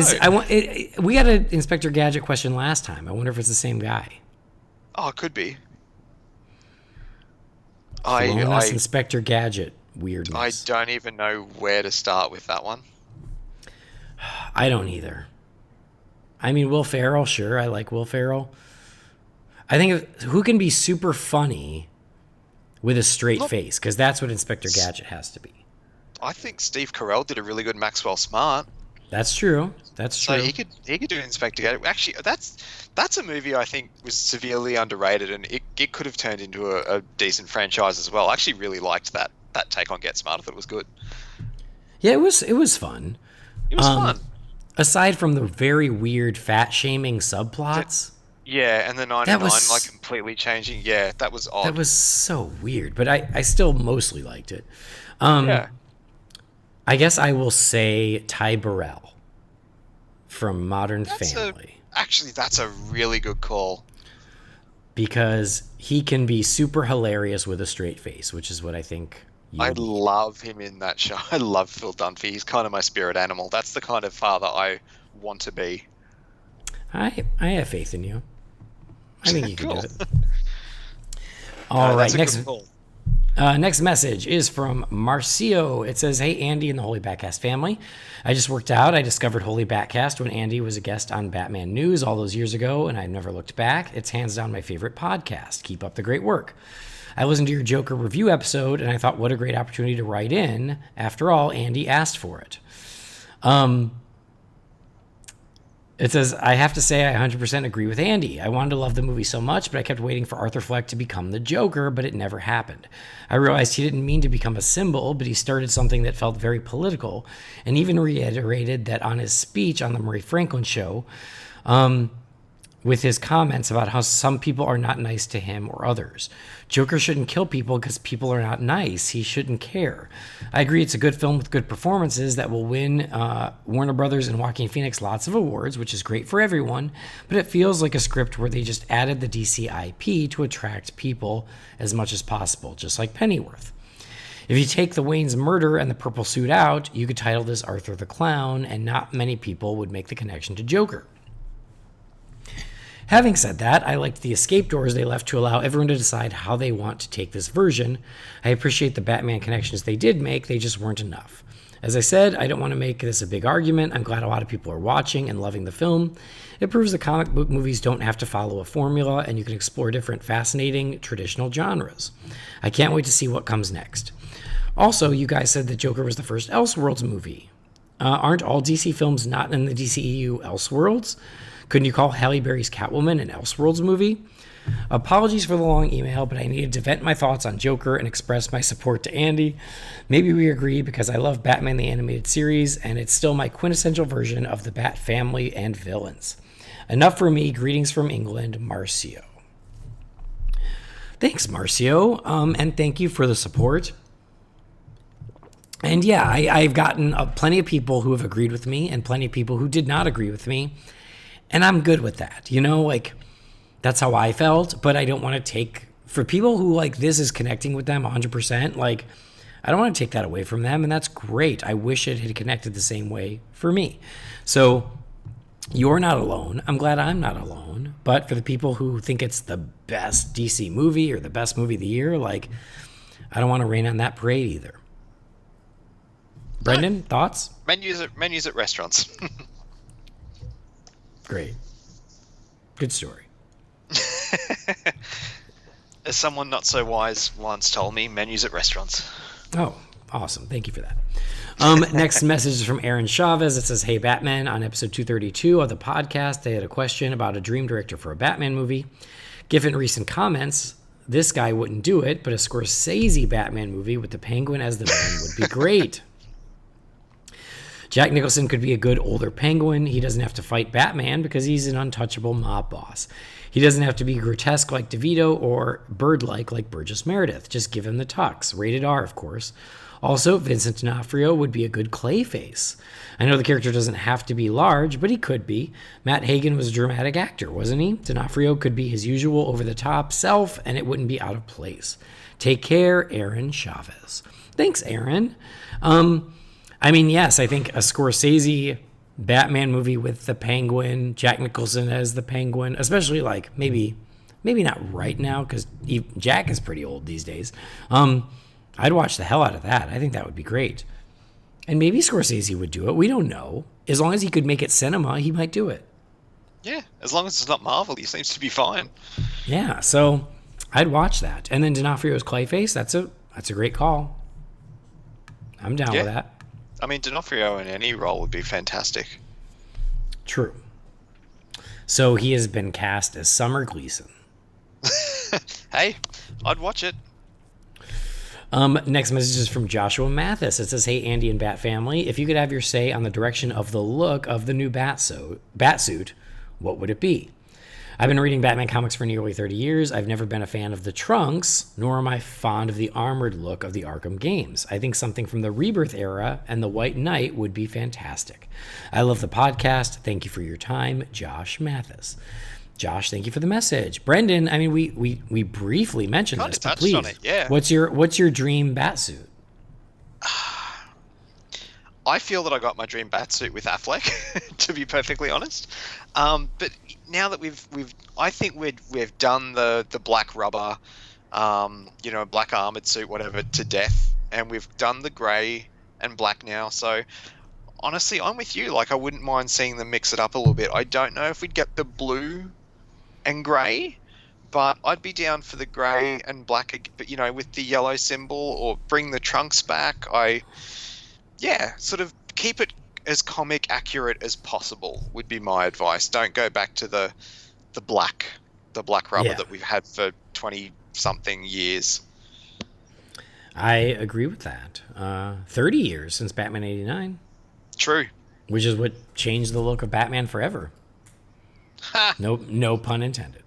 We had an Inspector Gadget question last time. I wonder if it's the same guy. Oh, it could be. Inspector Gadget weirdness. I don't even know where to start with that one. I don't either. I mean, Will Ferrell, sure. I like Will Ferrell. I think who can be super funny with a straight face? Because that's what Inspector Gadget has to be. I think Steve Carell did a really good Maxwell Smart. That's true. So he could do Inspector Gadget. Actually, that's a movie I think was severely underrated, and it could have turned into a decent franchise as well. I actually really liked that take on Get Smart. I thought it was good. Yeah, it was fun. It was fun. Aside from the very weird fat shaming subplots. Yeah, and the 99 like completely changing. Yeah, that was odd. That was so weird, but I still mostly liked it. Yeah. I guess I will say Ty Burrell from Modern Family. Actually, that's a really good call. Because he can be super hilarious with a straight face, which is what I think I love him in that show. I love Phil Dunphy. He's kind of my spirit animal. That's the kind of father I want to be. I have faith in you. I think you can do it. All right, next message is from Marcio. It says, "Hey, Andy and the Holy BatCast family. I just worked out. I discovered Holy BatCast when Andy was a guest on Batman News all those years ago, and I've never looked back. It's hands down my favorite podcast. Keep up the great work. I listened to your Joker review episode, and I thought, what a great opportunity to write in. After all, Andy asked for it." It says, "I have to say I 100% agree with Andy. I wanted to love the movie so much, but I kept waiting for Arthur Fleck to become the Joker, but it never happened. I realized he didn't mean to become a symbol, but he started something that felt very political, and even reiterated that on his speech on the Murray Franklin show, with his comments about how some people are not nice to him or others. Joker shouldn't kill people because people are not nice. He shouldn't care. I agree it's a good film with good performances that will win Warner Brothers and Joaquin Phoenix lots of awards, which is great for everyone, but it feels like a script where they just added the DC IP to attract people as much as possible, just like Pennyworth. If you take the Wayne's murder and the purple suit out, you could title this Arthur the Clown, and not many people would make the connection to Joker. Having said that, I liked the escape doors they left to allow everyone to decide how they want to take this version. I appreciate the Batman connections they did make, they just weren't enough. As I said, I don't want to make this a big argument. I'm glad a lot of people are watching and loving the film. It proves that comic book movies don't have to follow a formula, and you can explore different fascinating traditional genres. I can't wait to see what comes next. Also, you guys said that Joker was the first Elseworlds movie. Aren't all DC films not in the DCEU Elseworlds? Couldn't you call Halle Berry's Catwoman an Elseworlds movie? Apologies for the long email, but I needed to vent my thoughts on Joker and express my support to Andy. Maybe we agree because I love Batman the Animated Series, and it's still my quintessential version of the Bat family and villains. Enough for me. Greetings from England, Marcio. Thanks, Marcio, and thank you for the support. And yeah, I've gotten plenty of people who have agreed with me and plenty of people who did not agree with me. And I'm good with that, that's how I felt, but I don't want to take, for people who this is connecting with them 100%, I don't want to take that away from them, and that's great. I wish it had connected the same way for me. So you're not alone. I'm glad I'm not alone, but for the people who think it's the best DC movie or the best movie of the year, I don't want to rain on that parade either. Brendan, thoughts? Menus at restaurants. Great. Good story. As someone not so wise once told me, menus at restaurants. Oh, awesome. Thank you for that. Next message is from Aaron Chavez. It says, "Hey, Batman, on episode 232 of the podcast, they had a question about a dream director for a Batman movie. Given recent comments, this guy wouldn't do it, but a Scorsese Batman movie with the Penguin as the villain would be great. Jack Nicholson could be a good older Penguin. He doesn't have to fight Batman because he's an untouchable mob boss. He doesn't have to be grotesque like DeVito or bird-like like Burgess Meredith. Just give him the tux. Rated R, of course. Also, Vincent D'Onofrio would be a good Clayface. I know the character doesn't have to be large, but he could be. Matt Hagen was a dramatic actor, wasn't he? D'Onofrio could be his usual over-the-top self, and it wouldn't be out of place. Take care, Aaron Chavez. Thanks, Aaron. Yes, I think a Scorsese Batman movie with the Penguin, Jack Nicholson as the Penguin, especially like maybe not right now because Jack is pretty old these days. I'd watch the hell out of that. I think that would be great. And maybe Scorsese would do it. We don't know. As long as he could make it cinema, he might do it. Yeah, as long as it's not Marvel, he seems to be fine. Yeah, so I'd watch that. And then D'Onofrio's Clayface, that's a great call. I'm down with that. I mean, D'Onofrio in any role would be fantastic. True. So he has been cast as Summer Gleason. Hey, I'd watch it. Next message is from Joshua Mathis. It says, "Hey, Andy and Bat Family, if you could have your say on the direction of the look of the new Batsuit, what would it be? I've been reading Batman comics for nearly 30 years. I've never been a fan of the trunks, nor am I fond of the armored look of the Arkham games. I think something from the Rebirth era and the White Knight would be fantastic. I love the podcast. Thank you for your time, Josh Mathis." Josh, thank you for the message. Brendan, I mean, we briefly mentioned Kind this, of but touched please, on it, yeah. what's your dream Batsuit? I feel that I got my dream Batsuit with Affleck, to be perfectly honest. But now that I think we've done the black rubber, black armored suit, whatever, to death, and we've done the grey and black now. So honestly, I'm with you. Like, I wouldn't mind seeing them mix it up a little bit. I don't know if we'd get the blue and grey, but I'd be down for the grey and black, but with the yellow symbol, or bring the trunks back. Sort of keep it as comic accurate as possible would be my advice. Don't go back to the black rubber that we've had for 20 something years. I agree with that. 30 years since Batman 89. True. Which is what changed the look of Batman forever. No pun intended.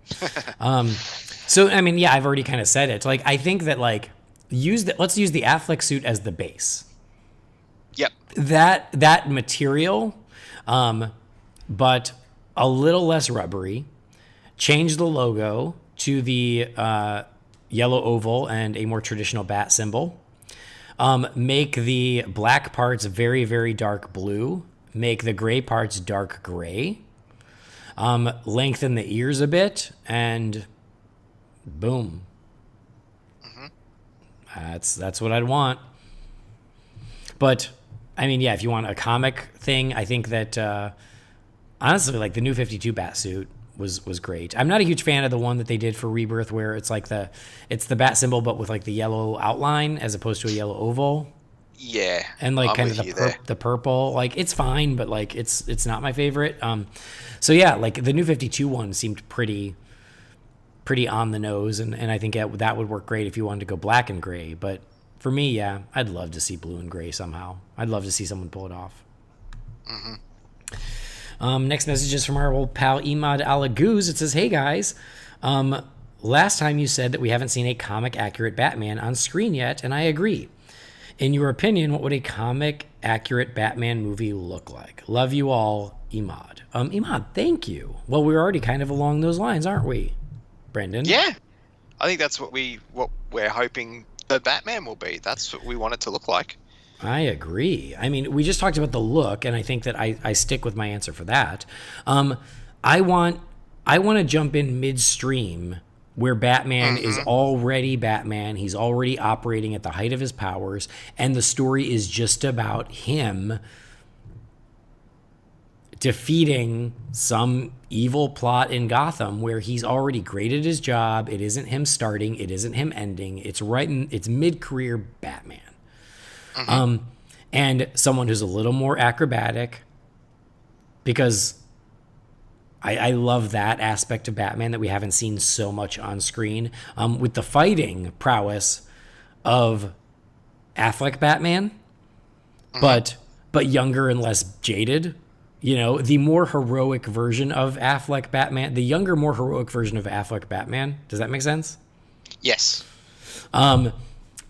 So, I mean, yeah, I've already kind of said it. Like, I think that, like, let's use the Affleck suit as the base. Yep. That material, but a little less rubbery. Change the logo to the yellow oval and a more traditional bat symbol. Make the black parts very, very dark blue. Make the gray parts dark gray. Lengthen the ears a bit, and boom. Mm-hmm. That's what I'd want. But I mean, yeah, if you want a comic thing, I think that honestly, like, the New 52 Batsuit was great. I'm not a huge fan of the one that they did for Rebirth, where it's like it's the bat symbol but with like the yellow outline as opposed to a yellow oval. Yeah. And like kind of the purple, like, it's fine, but like it's not my favorite. So yeah, like the New 52 one seemed pretty on the nose, and I think that would work great if you wanted to go black and gray. But for me, yeah, I'd love to see blue and gray somehow. I'd love to see someone pull it off. Mm-hmm. Next message is from our old pal Imad Alaguz. It says, "Hey guys, last time you said that we haven't seen a comic accurate Batman on screen yet, and I agree. In your opinion, what would a comic accurate Batman movie look like? Love you all, Imad." Imad, thank you. Well, we're already kind of along those lines, aren't we, Brendan? Yeah, I think that's what we're hoping the Batman will be. That's what we want it to look like. I agree. I mean, we just talked about the look, and I think that I stick with my answer for that. I want to jump in midstream where Batman is already Batman. He's already operating at the height of his powers, and the story is just about him defeating some evil plot in Gotham where he's already great at his job. It isn't him starting. It isn't him ending. It's mid-career Batman. And someone who's a little more acrobatic, because I love that aspect of Batman that we haven't seen so much on screen, with the fighting prowess of Affleck Batman, but younger and less jaded. The more heroic version of Affleck Batman, the younger, more heroic version of Affleck Batman. Does that make sense? Yes.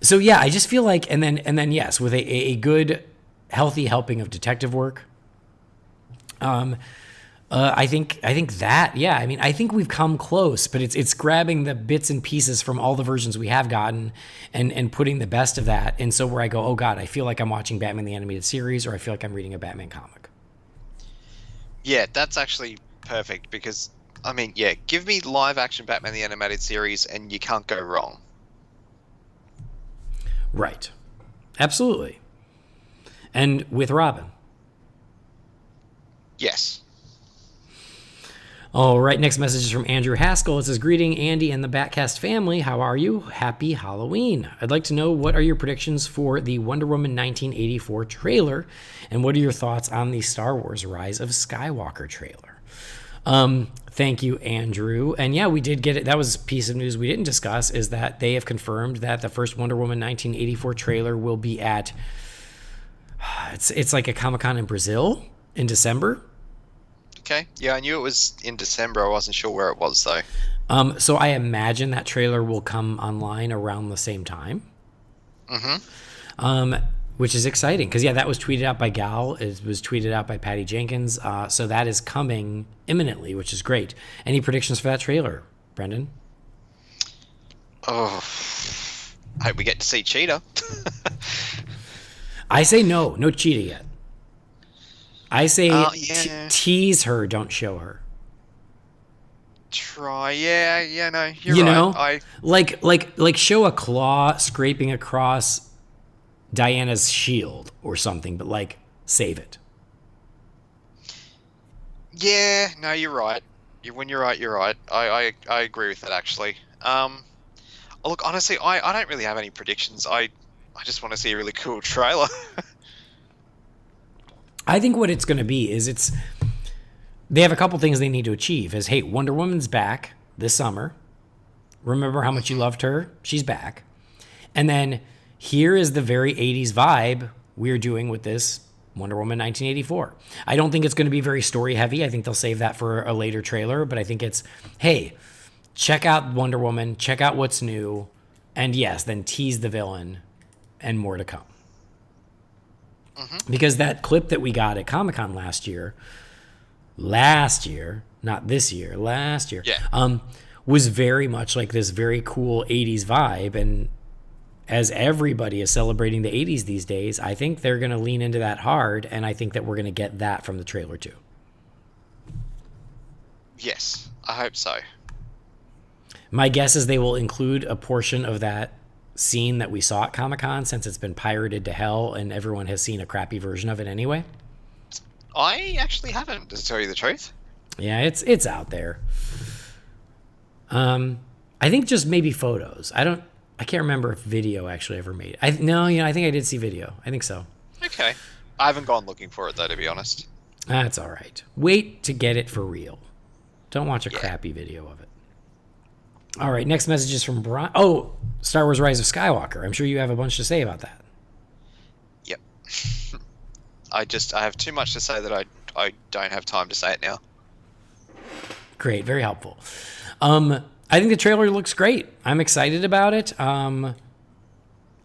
So yeah, I just feel like, and then yes, with a good, healthy helping of detective work. I think that, yeah, I mean, I think we've come close, but it's grabbing the bits and pieces from all the versions we have gotten and putting the best of that. And so where I go, oh God, I feel like I'm watching Batman the Animated Series, or I feel like I'm reading a Batman comic. Yeah, that's actually perfect because, I mean, yeah, give me live action Batman the Animated Series and you can't go wrong. Right. Absolutely. And with Robin. Yes. All right, next message is from Andrew Haskell. It says, greeting Andy and the BatCast family. How are you? Happy Halloween. I'd like to know, what are your predictions for the Wonder Woman 1984 trailer? And what are your thoughts on the Star Wars Rise of Skywalker trailer? Thank you, Andrew. And yeah, we did get it. That was a piece of news we didn't discuss, is that they have confirmed that the first Wonder Woman 1984 trailer will be at, it's like a Comic-Con in Brazil in December. Okay. Yeah, I knew it was in December. I wasn't sure where it was, though. So I imagine that trailer will come online around the same time. Mm-hmm. Which is exciting because, yeah, that was tweeted out by Gal. It was tweeted out by Patty Jenkins. So that is coming imminently, which is great. Any predictions for that trailer, Brendan? Oh, I hope we get to see Cheetah. I say no Cheetah yet. I say yeah. Tease her, don't show her. Try, yeah, no, you're You right. know, like show a claw scraping across Diana's shield or something, but like save it. Yeah, no, you're right. When you're right, you're right. I agree with that, actually. Look, honestly, I don't really have any predictions. I just want to see a really cool trailer. I think what it's going to be is they have a couple things they need to achieve. Is, hey, Wonder Woman's back this summer. Remember how much you loved her? She's back. And then here is the very 80s vibe we're doing with this Wonder Woman 1984. I don't think it's going to be very story heavy. I think they'll save that for a later trailer. But I think it's, hey, check out Wonder Woman, check out what's new, and yes, then tease the villain and more to come. Mm-hmm. Because that clip that we got at Comic-Con last year, not this year, last year, yeah. Was very much like this very cool 80s vibe. And as everybody is celebrating the 80s these days, I think they're going to lean into that hard, and I think that we're going to get that from the trailer too. Yes, I hope so. My guess is they will include a portion of that scene that we saw at Comic-Con, since it's been pirated to hell and everyone has seen a crappy version of it anyway. I actually haven't, to tell you the truth. Yeah, it's out there. I think just maybe photos. I can't remember if video actually ever made it. I think I did see video. I think so. Okay. I haven't gone looking for it, though, to be honest. That's all right. Wait to get it for real. Don't watch a crappy video of it. All right, next message is from Brian. Oh, Star Wars Rise of Skywalker. I'm sure you have a bunch to say about that. Yep. I have too much to say that I don't have time to say it now. Great, very helpful. I think the trailer looks great. I'm excited about it. I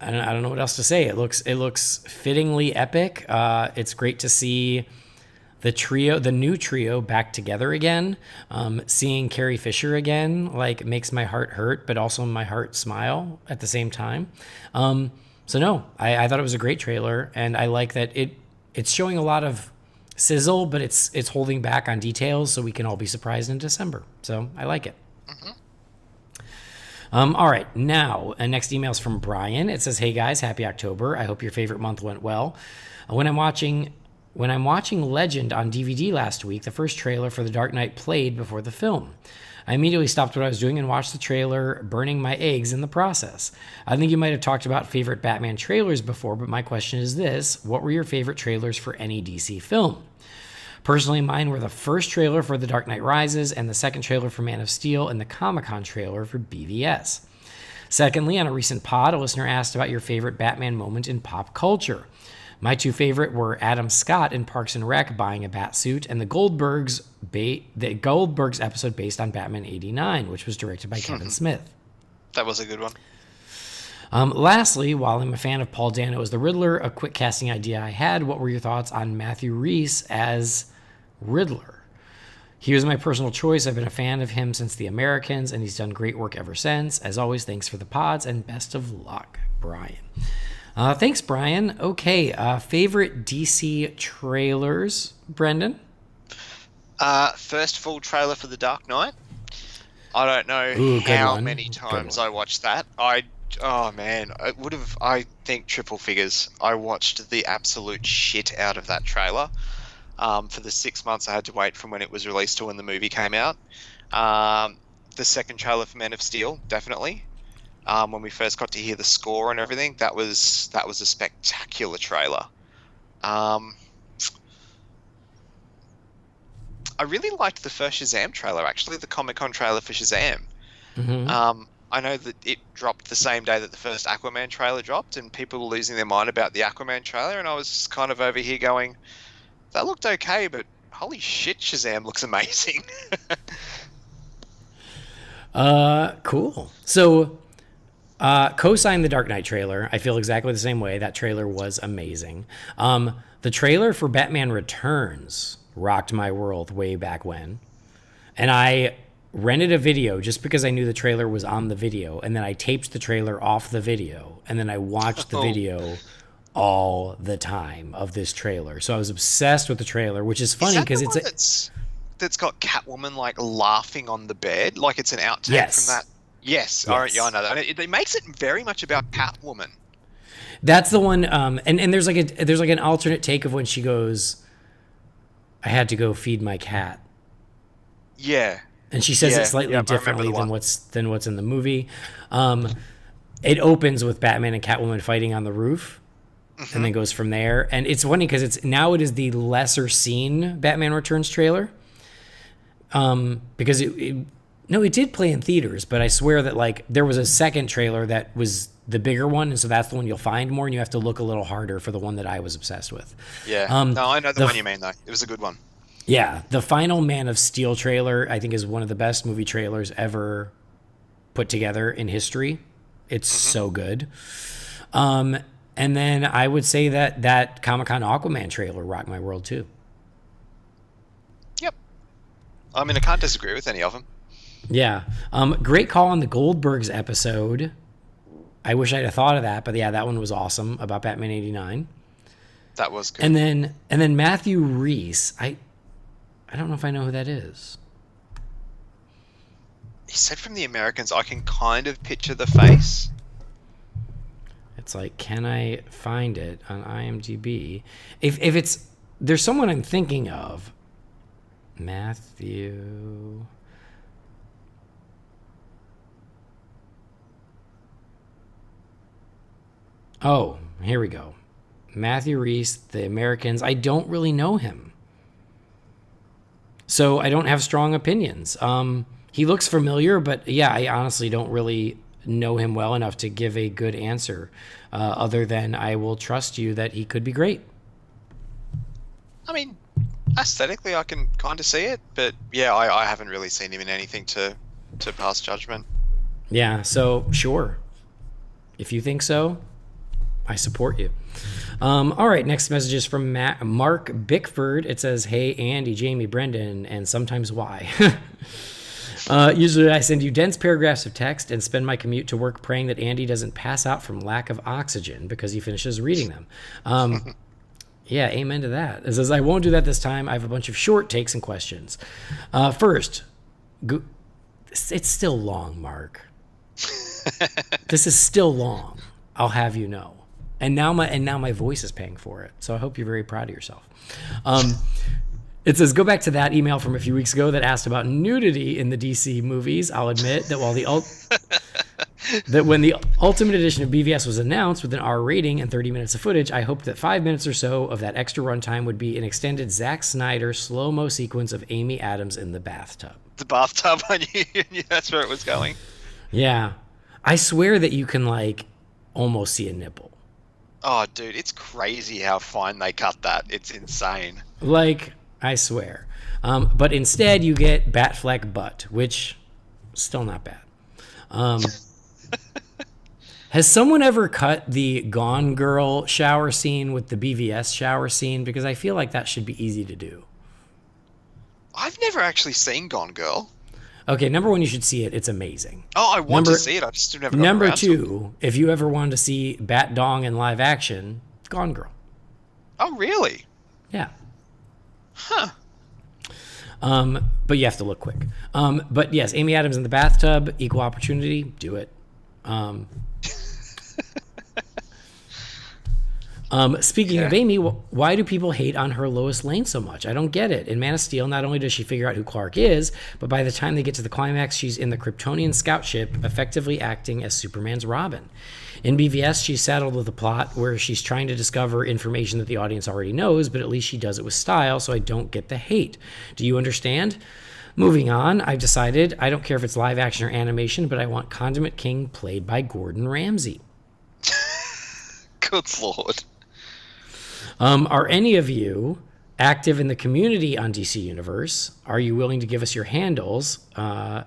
don't know what else to say. It looks fittingly epic. It's great to see the new trio back together again. Seeing Carrie Fisher again, like, makes my heart hurt, but also my heart smile at the same time. So no, I thought it was a great trailer, and I like that it's showing a lot of sizzle, but it's holding back on details, so we can all be surprised in December. So I like it. Mm-hmm. All right, now, next email's from Brian. It says, "Hey guys, happy October. I hope your favorite month went well. When I'm watching Legend on DVD last week, the first trailer for The Dark Knight played before the film. I immediately stopped what I was doing and watched the trailer, burning my eggs in the process. I think you might have talked about favorite Batman trailers before, but my question is this: what were your favorite trailers for any DC film? Personally, mine were the first trailer for The Dark Knight Rises and the second trailer for Man of Steel and the Comic-Con trailer for BVS. Secondly, on a recent pod, a listener asked about your favorite Batman moment in pop culture. My two favorite were Adam Scott in Parks and Rec buying a bat suit, and the Goldbergs episode based on Batman '89, which was directed by Kevin Smith. That was a good one. Lastly, while I'm a fan of Paul Dano as the Riddler, a quick casting idea I had. What were your thoughts on Matthew Rhys as Riddler? He was my personal choice. I've been a fan of him since The Americans, and he's done great work ever since. As always, thanks for the pods, and best of luck, Brian. Thanks, Brian. Okay, favorite DC trailers, Brendan? First full trailer for The Dark Knight. I don't know how many times I watched that. I think triple figures. I watched the absolute shit out of that trailer. For the 6 months I had to wait from when it was released to when the movie came out. The second trailer for Man of Steel, definitely. When we first got to hear the score and everything, that was a spectacular trailer. I really liked the first Shazam trailer, actually, the Comic-Con trailer for Shazam. Mm-hmm. I know that it dropped the same day that the first Aquaman trailer dropped, and people were losing their mind about the Aquaman trailer, and I was just kind of over here going, that looked okay, but holy shit, Shazam looks amazing. Cool. So, co-sign the Dark Knight trailer. I feel exactly the same way. That trailer was amazing. The trailer for Batman Returns rocked my world way back when. And I rented a video just because I knew the trailer was on the video. And then I taped the trailer off the video. And then I watched the video all the time of this trailer. So I was obsessed with the trailer, which is funny because that's got Catwoman like laughing on the bed, like it's an outtake from that. Yes. All right, yeah, I know that. It makes it very much about Catwoman. That's the one. And there's like an alternate take of when she goes, "I had to go feed my cat." Yeah. And she says it slightly differently than what's in the movie. It opens with Batman and Catwoman fighting on the roof. Mm-hmm. And then goes from there. And it's funny because it is the lesser seen Batman Returns trailer. Because it did play in theaters, but I swear that like there was a second trailer that was the bigger one, and so that's the one you'll find more, and you have to look a little harder for the one that I was obsessed with. Yeah. No, I know the one you mean though. It was a good one. Yeah. The final Man of Steel trailer, I think, is one of the best movie trailers ever put together in history. It's so good. And then I would say that Comic-Con Aquaman trailer rocked my world too. Yep. I mean, I can't disagree with any of them. Yeah. Great call on the Goldbergs episode. I wish I'd have thought of that, but yeah, that one was awesome about Batman 89. That was good. And then Matthew Rhys. I don't know if I know who that is. He said from The Americans, I can kind of picture the face. It's like, can I find it on IMDb? If it's, there's someone I'm thinking of. Matthew. Oh, here we go. Matthew Rhys, The Americans. I don't really know him. So I don't have strong opinions. He looks familiar, but yeah, I honestly don't really know him well enough to give a good answer, other than I will trust you that he could be great. I mean, aesthetically, I can kind of see it, but yeah, I haven't really seen him in anything to pass judgment. Yeah, so sure. If you think so, I support you. All right, next message is from Mark Bickford. It says, "Hey, Andy, Jamie, Brendan, and sometimes why." Usually I send you dense paragraphs of text and spend my commute to work praying that Andy doesn't pass out from lack of oxygen because he finishes reading them. Yeah, amen to that. It says, I won't do that this time. I have a bunch of short takes and questions. First, it's still long, Mark. This is still long. I'll have you know. And now my voice is paying for it. So I hope you're very proud of yourself. It says, go back to that email from a few weeks ago that asked about nudity in the DC movies. I'll admit that when the Ultimate Edition of BVS was announced with an R rating and 30 minutes of footage, I hoped that 5 minutes or so of that extra runtime would be an extended Zack Snyder slow-mo sequence of Amy Adams in the bathtub. The bathtub, I knew that's where it was going. Yeah. I swear that you can, like, almost see a nipple. Oh, dude, it's crazy how fine they cut that. It's insane. Like, I swear. But instead, you get Batfleck butt, which still not bad. Has someone ever cut the Gone Girl shower scene with the BVS shower scene? Because I feel like that should be easy to do. I've never actually seen Gone Girl. Okay, number one, you should see it. It's amazing. Oh, I want to see it. I just never got Number around to it. two, if you ever wanted to see Bat Dong in live action, Gone Girl. Oh, really? Yeah. Huh. But you have to look quick. But yes, Amy Adams in the bathtub, equal opportunity, do it. Speaking of Amy, why do people hate on her Lois Lane so much? I don't get it. In Man of Steel, not only does she figure out who Clark is, but by the time they get to the climax, she's in the Kryptonian scout ship, effectively acting as Superman's Robin. In BVS, she's saddled with a plot where she's trying to discover information that the audience already knows, but at least she does it with style, so I don't get the hate. Do you understand? Moving on, I've decided I don't care if it's live action or animation, but I want Condiment King played by Gordon Ramsay. Good Lord. Are any of you active in the community on DC Universe? Are you willing to give us your handles now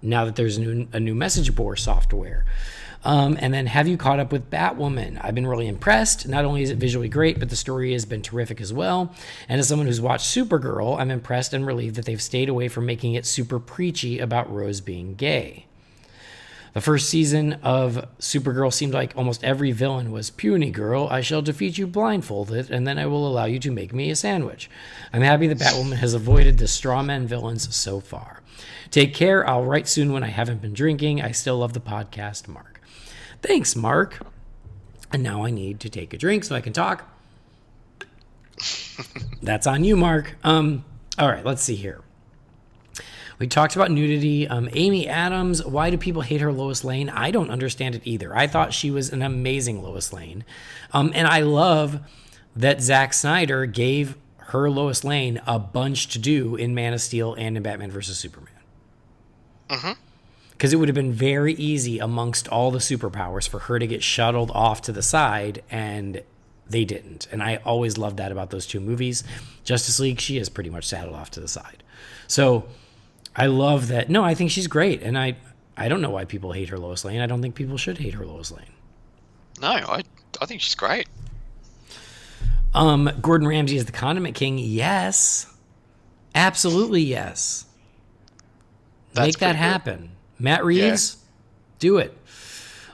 that there's a new message board software? And then, have you caught up with Batwoman? I've been really impressed. Not only is it visually great, but the story has been terrific as well. And as someone who's watched Supergirl, I'm impressed and relieved that they've stayed away from making it super preachy about Rose being gay. The first season of Supergirl seemed like almost every villain was, "Puny girl, I shall defeat you blindfolded, and then I will allow you to make me a sandwich." I'm happy that Batwoman has avoided the strawman villains so far. Take care. I'll write soon when I haven't been drinking. I still love the podcast, Mark. Thanks, Mark. And now I need to take a drink so I can talk. That's on you, Mark. All right, let's see here. We talked about nudity. Amy Adams, why do people hate her Lois Lane? I don't understand it either. I thought she was an amazing Lois Lane. And I love that Zack Snyder gave her Lois Lane a bunch to do in Man of Steel and in Batman vs. Superman. Mm-hmm. Because it would have been very easy amongst all the superpowers for her to get shuttled off to the side, and they didn't. And I always loved that about those two movies. Justice League, she is pretty much saddled off to the side. So I love that. No, I think she's great. And I don't know why people hate her Lois Lane. I don't think people should hate her Lois Lane. No, I think she's great. Gordon Ramsay is the Condiment King. Yes. Absolutely yes. Make that happen. Matt Reeves, do it.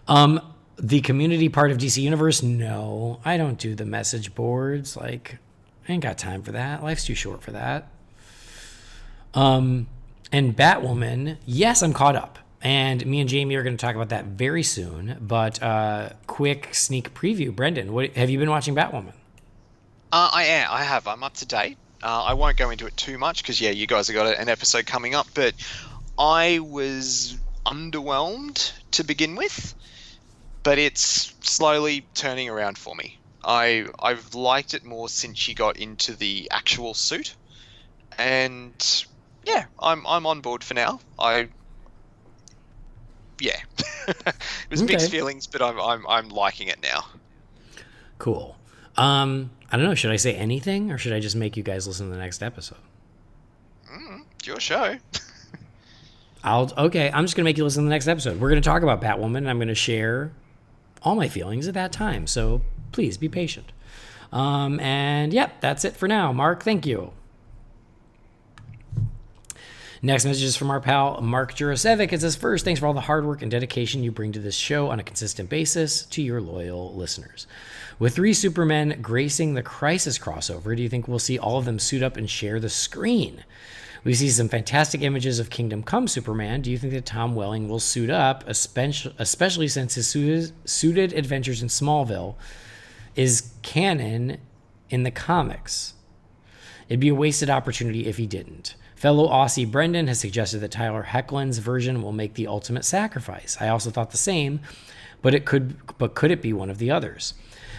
The community part of DC Universe, no. I don't do the message boards. Like, I ain't got time for that. Life's too short for that. And Batwoman, yes, I'm caught up. And me and Jamie are going to talk about that very soon. But quick sneak preview. Brendan, have you been watching Batwoman? I have. I'm up to date. I won't go into it too much because, yeah, you guys have got an episode coming up. But I was underwhelmed to begin with, but it's slowly turning around for me. I've liked it more since she got into the actual suit, and yeah, I'm on board for now. It was mixed feelings, but I'm liking it now. Cool. I don't know. Should I say anything, or should I just make you guys listen to the next episode? It's your show. Okay, I'm just going to make you listen to the next episode. We're going to talk about Batwoman, and I'm going to share all my feelings at that time. So please be patient. And yep, that's it for now. Mark, thank you. Next message is from our pal, Mark Jurasevic. It says, first, thanks for all the hard work and dedication you bring to this show on a consistent basis to your loyal listeners. With 3 Supermen gracing the Crisis crossover, do you think we'll see all of them suit up and share the screen? We see some fantastic images of Kingdom Come Superman. Do you think that Tom Welling will suit up, especially since his suited adventures in Smallville is canon in the comics? It'd be a wasted opportunity if he didn't. Fellow Aussie Brendan has suggested that Tyler Hoechlin's version will make the ultimate sacrifice. I also thought the same, but could it be one of the others?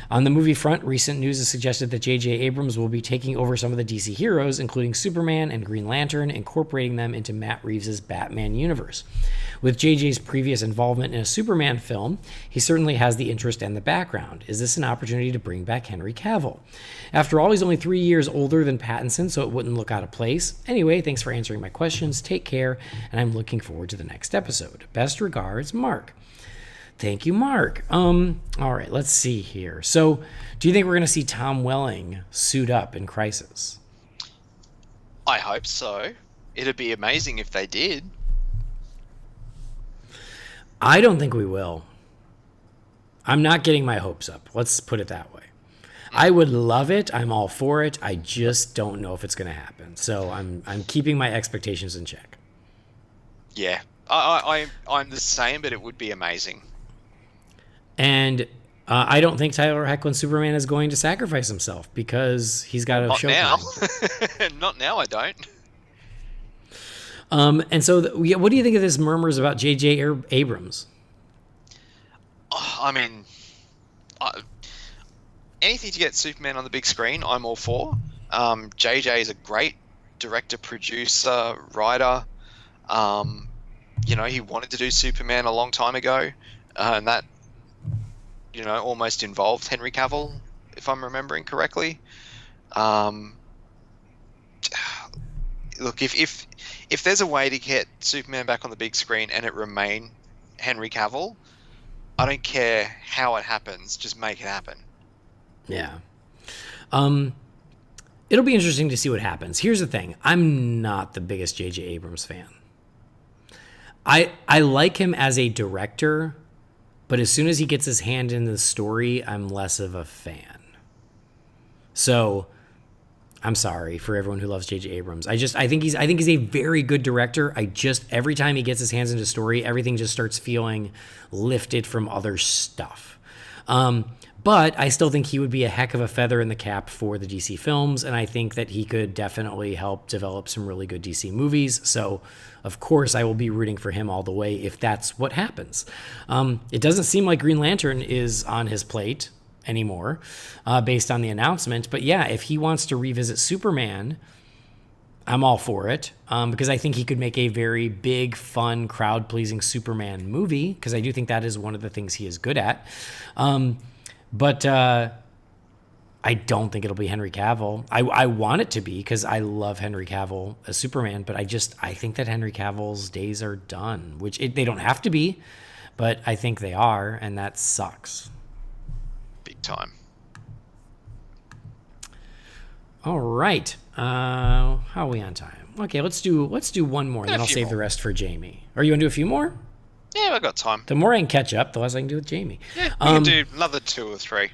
On the movie front, recent news has suggested that J.J. Abrams will be taking over some of the DC heroes, including Superman and Green Lantern, incorporating them into Matt Reeves' Batman universe. With J.J.'s previous involvement in a Superman film, he certainly has the interest and the background. Is this an opportunity to bring back Henry Cavill? After all, he's only 3 years older than Pattinson, so it wouldn't look out of place. Anyway, thanks for answering my questions. Take care, and I'm looking forward to the next episode. Best regards, Mark. Thank you, Mark. All right, let's see here. So, do you think we're going to see Tom Welling suit up in Crisis? I hope so. It'd be amazing if they did. I don't think we will. I'm not getting my hopes up. Let's put it that way. I would love it. I'm all for it. I just don't know if it's going to happen. So I'm keeping my expectations in check. Yeah, I'm the same, but it would be amazing. And I don't think Tyler Hoechlin's Superman is going to sacrifice himself because he's got a show. Not now, I don't. And so, what do you think of this murmurs about J.J. Abrams? I mean, anything to get Superman on the big screen, I'm all for. JJ is a great director, producer, writer. He wanted to do Superman a long time ago, and that, almost involved Henry Cavill, if I'm remembering correctly. Look, if there's a way to get Superman back on the big screen and it remain Henry Cavill, I don't care how it happens, just make it happen. Yeah. It'll be interesting to see what happens. Here's the thing. I'm not the biggest J.J. Abrams fan. I like him as a director, but as soon as he gets his hand in the story, I'm less of a fan. So I'm sorry for everyone who loves J.J. Abrams. I think he's a very good director. Every time he gets his hands into story, everything just starts feeling lifted from other stuff. But I still think he would be a heck of a feather in the cap for the DC films, and I think that he could definitely help develop some really good DC movies. So, of course, I will be rooting for him all the way if that's what happens. It doesn't seem like Green Lantern is on his plate anymore, based on the announcement. But yeah, if he wants to revisit Superman, I'm all for it, because I think he could make a very big, fun, crowd-pleasing Superman movie, because I do think that is one of the things he is good at. But I don't think it'll be Henry Cavill. I want it to be because I love Henry Cavill as Superman, but I think that Henry Cavill's days are done, which they don't have to be, but I think they are, and that sucks. Big time. All right. How are we on time? Okay, let's do one more, and then I'll save the rest for Jamie. Are you going to do a few more? Yeah, I've got time. The more I can catch up, the less I can do with Jamie. Yeah, we can do another 2 or 3.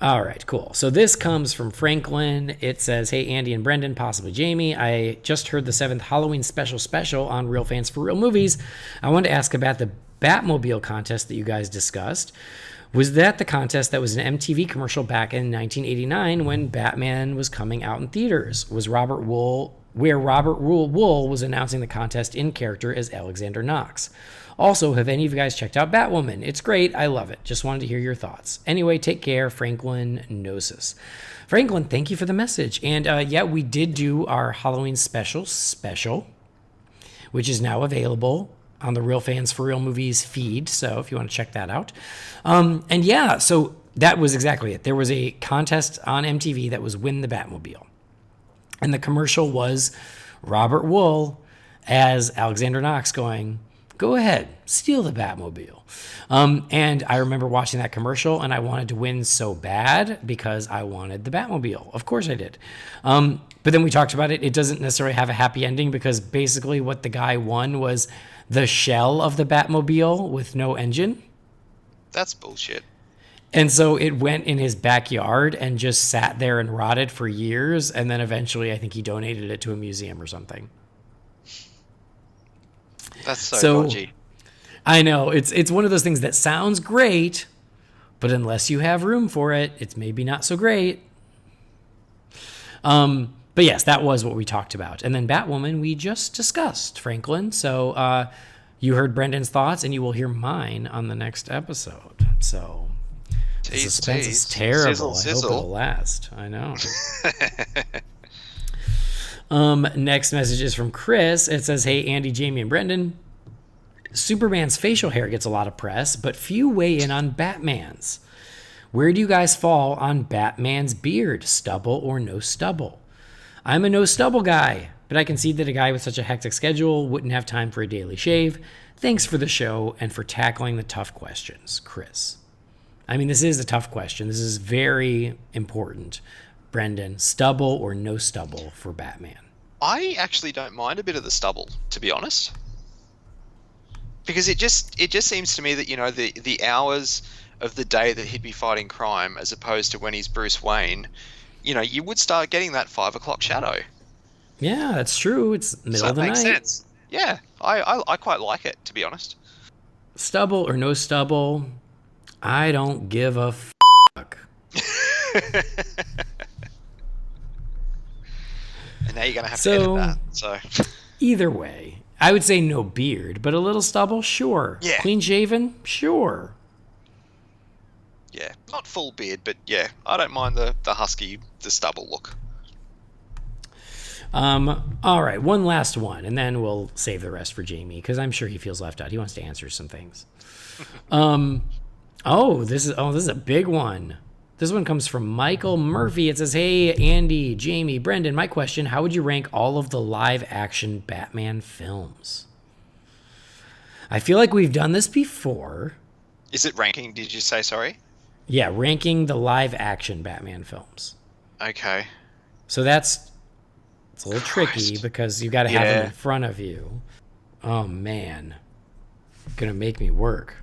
All right, cool. So this comes from Franklin. It says, hey, Andy and Brendan, possibly Jamie. I just heard the 7th Halloween special on Real Fans for Real Movies. I wanted to ask about the Batmobile contest that you guys discussed. Was that the contest that was an MTV commercial back in 1989 when Batman was coming out in theaters? Was Robert Wool was announcing the contest in character as Alexander Knox? Also, have any of you guys checked out Batwoman? It's great. I love it. Just wanted to hear your thoughts. Anyway, take care. Franklin Gnosis. Franklin, thank you for the message. And yeah, we did do our Halloween special, which is now available on the Real Fans for Real Movies feed. So if you want to check that out. And yeah, so that was exactly it. There was a contest on MTV that was Win the Batmobile. And the commercial was Robert Wool as Alexander Knox going, go ahead, steal the Batmobile. And I remember watching that commercial, and I wanted to win so bad because I wanted the Batmobile. Of course I did. But then we talked about it. It doesn't necessarily have a happy ending because basically what the guy won was the shell of the Batmobile with no engine. That's bullshit. And so it went in his backyard and just sat there and rotted for years. And then eventually I think he donated it to a museum or something. That's so dodgy. I know. It's one of those things that sounds great, but unless you have room for it, it's maybe not so great. But yes, that was what we talked about. And then Batwoman, we just discussed, Franklin. So you heard Brendan's thoughts, and you will hear mine on the next episode. So the suspense is terrible. Sizzle. I hope it'll last. I know. Next message is from Chris. It says, hey, Andy, Jamie, and Brendan. Superman's facial hair gets a lot of press, but few weigh in on Batman's. Where do you guys fall on Batman's beard, stubble or no stubble? I'm a no stubble guy, but I concede that a guy with such a hectic schedule wouldn't have time for a daily shave. Thanks for the show and for tackling the tough questions, Chris. I mean, this is a tough question. This is very important. Brendan, stubble or no stubble for Batman? I actually don't mind a bit of the stubble, to be honest. Because it just seems to me that, the hours of the day that he'd be fighting crime as opposed to when he's Bruce Wayne, you would start getting that 5 o'clock shadow. Yeah, that's true. It's middle of the night. That makes sense. Yeah, I quite like it, to be honest. Stubble or no stubble, I don't give a fuck. And now you're going to have to edit that. So either way, I would say no beard, but a little stubble, sure. Yeah. Clean shaven, sure. Yeah, not full beard, but yeah, I don't mind the husky, the stubble look. All right, one last one, and then we'll save the rest for Jamie, because I'm sure he feels left out. He wants to answer some things. This is a big one. This one comes from Michael Murphy. It says, "Hey, Andy, Jamie, Brendan, my question, how would you rank all of the live-action Batman films?" I feel like we've done this before. Is it ranking, did you say, sorry? Yeah, ranking the live-action Batman films. Okay. So it's a little tricky because you got to have them in front of you. Oh, man. Gonna make me work.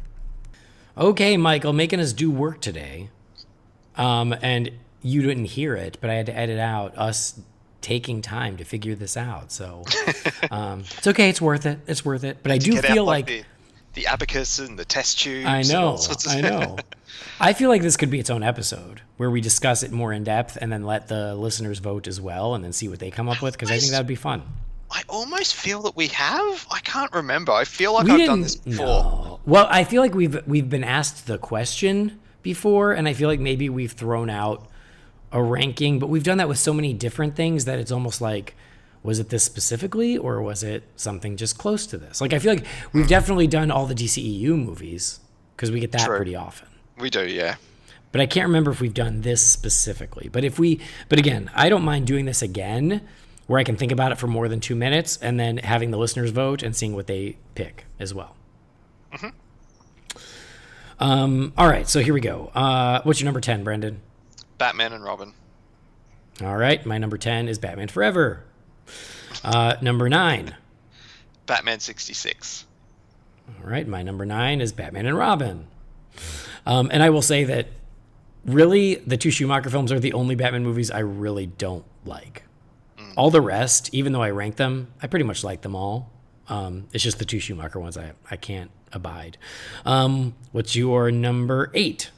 Okay, Michael, making us do work today. And you didn't hear it, but I had to edit out us taking time to figure this out. So it's okay. It's worth it. It's worth it. But I do feel like the abacus and the test tubes. I know. I know. I feel like this could be its own episode where we discuss it more in depth and then let the listeners vote as well and then see what they come up with, because I think that would be fun. I almost feel that we have. I can't remember. I feel like I've done this before. No. Well, I feel like we've been asked the question before, and I feel like maybe we've thrown out a ranking, but we've done that with so many different things that it's almost like, was it this specifically, or was it something just close to this? Like, I feel like we've definitely done all the DCEU movies, because we get that pretty often. We do, yeah. But I can't remember if we've done this specifically. But again, I don't mind doing this again, where I can think about it for more than 2 minutes, and then having the listeners vote and seeing what they pick as well. Mm-hmm. All right, so here we go. What's your number 10, Brendan? Batman and Robin. All right, my number 10 is Batman Forever. Number 9. Batman 66. All right, my number 9 is Batman and Robin. And I will say that really the two Schumacher films are the only Batman movies I really don't like. All the rest, even though I rank them, I pretty much like them all. It's just the two Schumacher ones I can't abide. What's your number 8?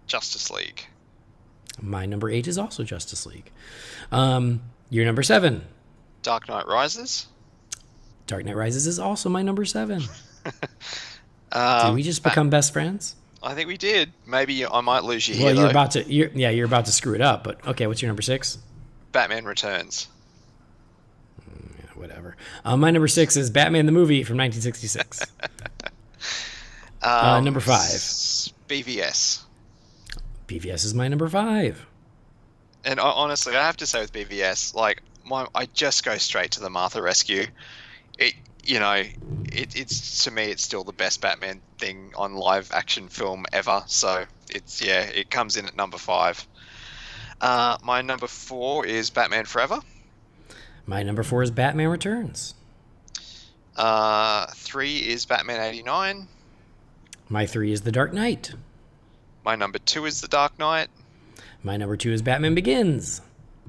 Justice League. My number 8 is also Justice League. Your number 7? Dark Knight Rises. Dark Knight Rises is also my number 7. Did we just become best friends? I think we did. Maybe I might lose you here. Well, you're about to screw it up. But okay, what's your number 6? Batman Returns. Whatever. My number 6 is Batman the movie from 1966. Number 5. BVS. BVS is my number 5. And honestly, I have to say with BVS, like I just go straight to the Martha rescue. It's to me, it's still the best Batman thing on live action film ever. So it comes in at number 5. My number 4 is Batman Forever. My number 4 is Batman Returns. 3 is Batman 89. My 3 is The Dark Knight. My number 2 is The Dark Knight. My number 2 is Batman Begins.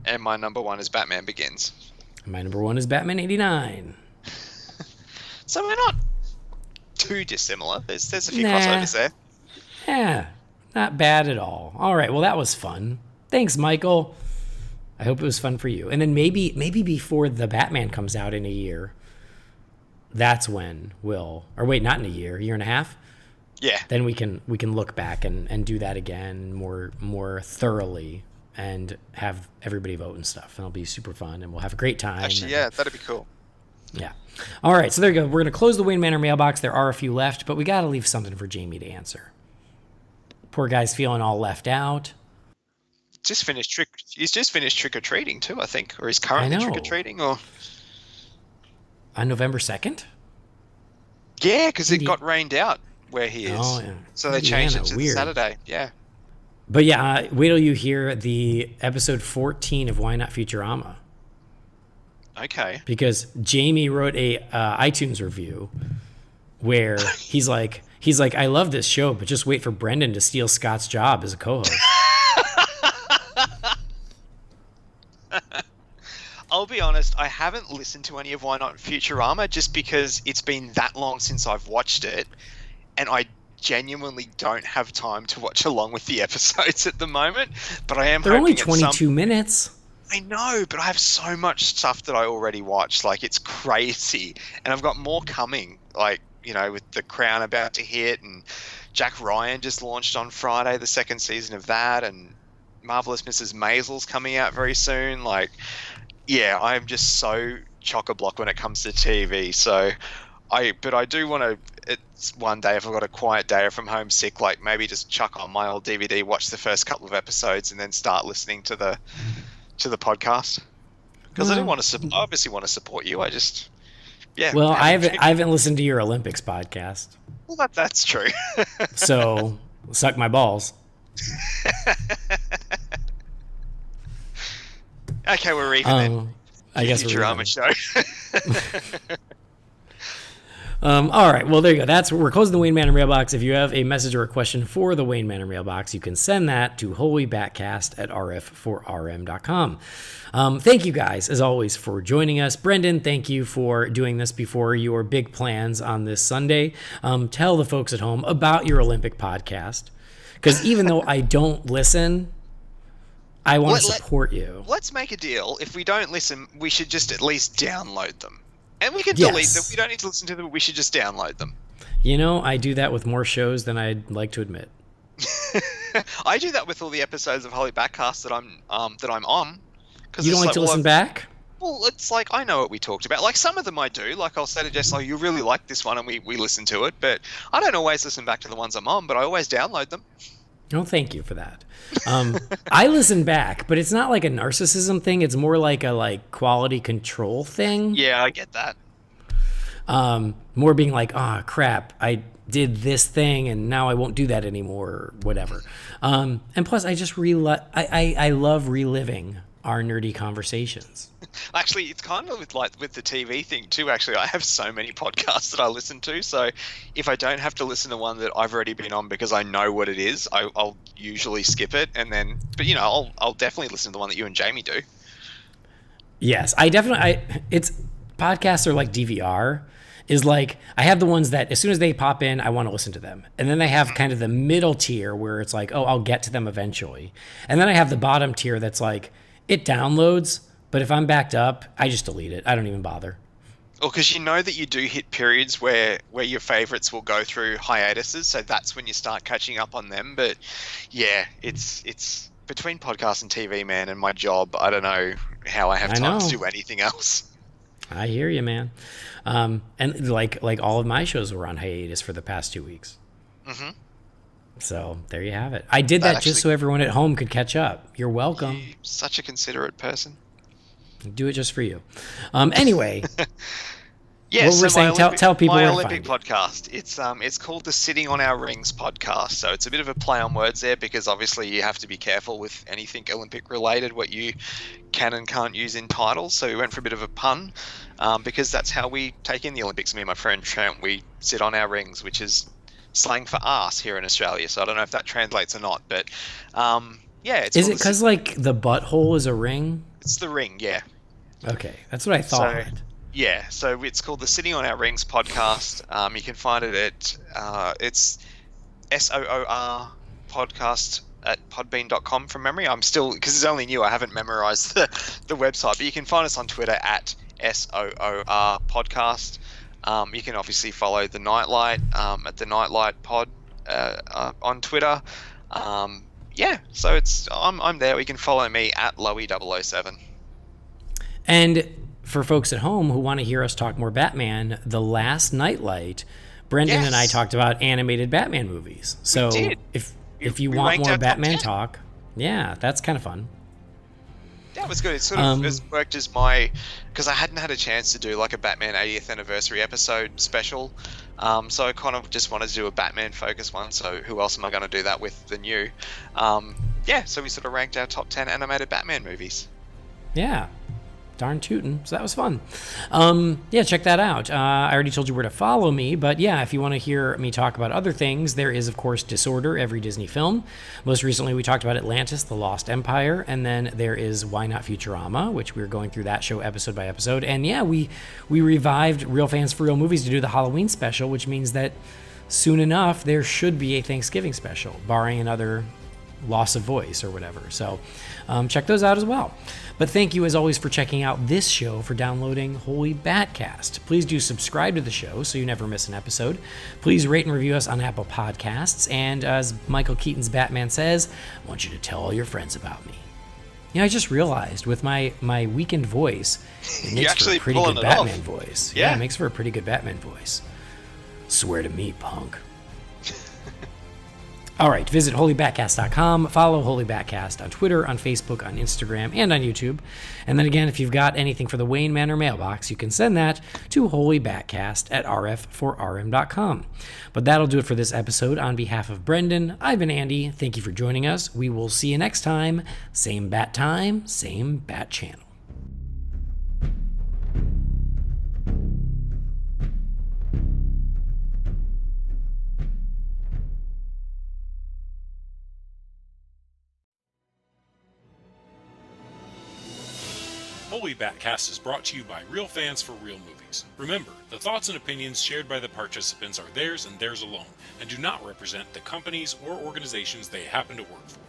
And my number 1 is Batman Begins. My number 1 is Batman 89. So we're not too dissimilar. There's a few crossovers there. Yeah, not bad at all. All right, well, that was fun. Thanks, Michael. I hope it was fun for you. And then maybe before the Batman comes out in a year, that's when not in a year and a half. Yeah. Then we can look back and do that again more thoroughly and have everybody vote and stuff. And it'll be super fun and we'll have a great time. Actually, yeah, that'd be cool. Yeah. All right, so there you go. We're going to close the Wayne Manor mailbox. There are a few left, but we got to leave something for Jamie to answer. Poor guy's feeling all left out. He's just finished trick-or-treating too, I think. Or he's currently trick-or-treating, or... On November 2nd? Yeah, because it got rained out where he is. Oh, yeah. So they changed it to the Weird. Saturday. Yeah. But yeah, wait till you hear the episode 14 of Why Not Futurama. Okay. Because Jamie wrote a iTunes review where he's like, I love this show, but just wait for Brendan to steal Scott's job as a co-host. I'll be honest, I haven't listened to any of Why Not Futurama just because it's been that long since I've watched it, and I genuinely don't have time to watch along with the episodes at the moment. But I am They're only hoping 22 minutes. I know, but I have so much stuff that I already watched. Like, it's crazy. And I've got more coming, like, you know, with The Crown about to hit, and Jack Ryan just launched on Friday, the second season of that, and Marvelous Mrs. Maisel's coming out very soon. Like, yeah, I'm just so chock-a-block when it comes to TV. So, I do want to, it's one day if I've got a quiet day or if I'm homesick, like maybe just chuck on my old DVD, watch the first couple of episodes, and then start listening to the podcast. Because I do want to, obviously want to support you. I just, yeah. Well, I haven't listened to your Olympics podcast. Well, that's true. So, suck my balls. Okay, we're even then. I guess we're even. Futurama show. All right, well, there you go. We're closing the Wayne Manor mailbox. If you have a message or a question for the Wayne Manor mailbox, you can send that to Holy BatCast at rf4rm.com. Thank you guys, as always, for joining us. Brendan, thank you for doing this before your big plans on this Sunday. Tell the folks at home about your Olympic podcast, because even though I don't listen, I want to support you. Let's make a deal. If we don't listen, we should just at least download them. And we can delete them. We don't need to listen to them. We should just download them. You know, I do that with more shows than I'd like to admit. I do that with all the episodes of Holy BatCast that I'm on. You don't like to listen back? Well, it's like I know what we talked about. Like some of them I do. Like I'll say to Jess, you really like this one, and we listen to it. But I don't always listen back to the ones I'm on, but I always download them. Oh, thank you for that. I listen back, but it's not like a narcissism thing. It's more like a quality control thing. Yeah, I get that. More being like, crap, I did this thing and now I won't do that anymore or whatever. And plus, I just I love reliving our nerdy conversations. Actually, it's kind of with the TV thing too. Actually, I have so many podcasts that I listen to. So if I don't have to listen to one that I've already been on because I know what it is, I'll usually skip it. And then, but I'll definitely listen to the one that you and Jamie do. Yes, it's podcasts are like DVR. Is like I have the ones that as soon as they pop in, I want to listen to them. And then I have kind of the middle tier where it's like, I'll get to them eventually. And then I have the bottom tier that's like, it downloads, but if I'm backed up, I just delete it. I don't even bother. Well, because you know that you do hit periods where your favorites will go through hiatuses, so that's when you start catching up on them. But yeah, it's between podcast and TV, man, and my job, I don't know how I have time to do anything else. I hear you, man. And like all of my shows were on hiatus for the past 2 weeks. Mm-hmm. So there you have it. I did that just so everyone at home could catch up. You're welcome. You're such a considerate person. Do it just for you. Anyway. Yeah, what we're saying, tell people where to find it. My Olympic podcast. It's called the Sitting on Our Rings podcast. So it's a bit of a play on words there because obviously you have to be careful with anything Olympic related, what you can and can't use in titles. So we went for a bit of a pun because that's how we take in the Olympics. Me and my friend Trent, we sit on our rings, which is slang for arse here in Australia. So I don't know if that translates or not, but yeah. Is it because like the butthole is a ring? It's the ring, yeah. Okay, that's what I thought. Yeah, so it's called the Sitting on Our Rings podcast. You can find it at it's SOOR podcast at podbean.com from memory. I'm still, because it's only new, I haven't memorized the website, but you can find us on Twitter at SOOR podcast. You can obviously follow the Nightlight at the Nightlight Pod on Twitter. Yeah, so I'm there. You can follow me at Loey007. And for folks at home who want to hear us talk more Batman, the last Nightlight, Brendan and I talked about animated Batman movies. So if you want more Batman talk, yeah, that's kind of fun. Yeah, it was good. It sort of has worked as because I hadn't had a chance to do like a Batman 80th anniversary episode special So I kind of just wanted to do a Batman-focused one. So who else am I going to do that with than you? So we sort of ranked our top 10 animated Batman movies. Yeah. Darn tootin'. So that was fun. Check that out. I already told you where to follow me, but yeah, if you want to hear me talk about other things, there is, of course, Disorder, every Disney film. Most recently, we talked about Atlantis, The Lost Empire, and then there is Why Not Futurama, which we're going through that show episode by episode. And yeah, we revived Real Fans for Real Movies to do the Halloween special, which means that soon enough, there should be a Thanksgiving special, barring another loss of voice or whatever. So check those out as well. But thank you, as always, for checking out this show, for downloading Holy BatCast. Please do subscribe to the show so you never miss an episode. Please rate and review us on Apple Podcasts. And as Michael Keaton's Batman says, I want you to tell all your friends about me. You know, I just realized with my weakened voice, it makes for a pretty good Batman voice. Yeah, it makes for a pretty good Batman voice. Swear to me, punk. All right, visit holybatcast.com. Follow Holy BatCast on Twitter, on Facebook, on Instagram, and on YouTube. And then again, if you've got anything for the Wayne Manor mailbox, you can send that to holybatcast@rf4rm.com. But that'll do it for this episode. On behalf of Brendan, I've been Andy. Thank you for joining us. We will see you next time. Same bat time, same bat channel. Holy BatCast is brought to you by Real Fans for Real Movies. Remember, the thoughts and opinions shared by the participants are theirs and theirs alone, and do not represent the companies or organizations they happen to work for.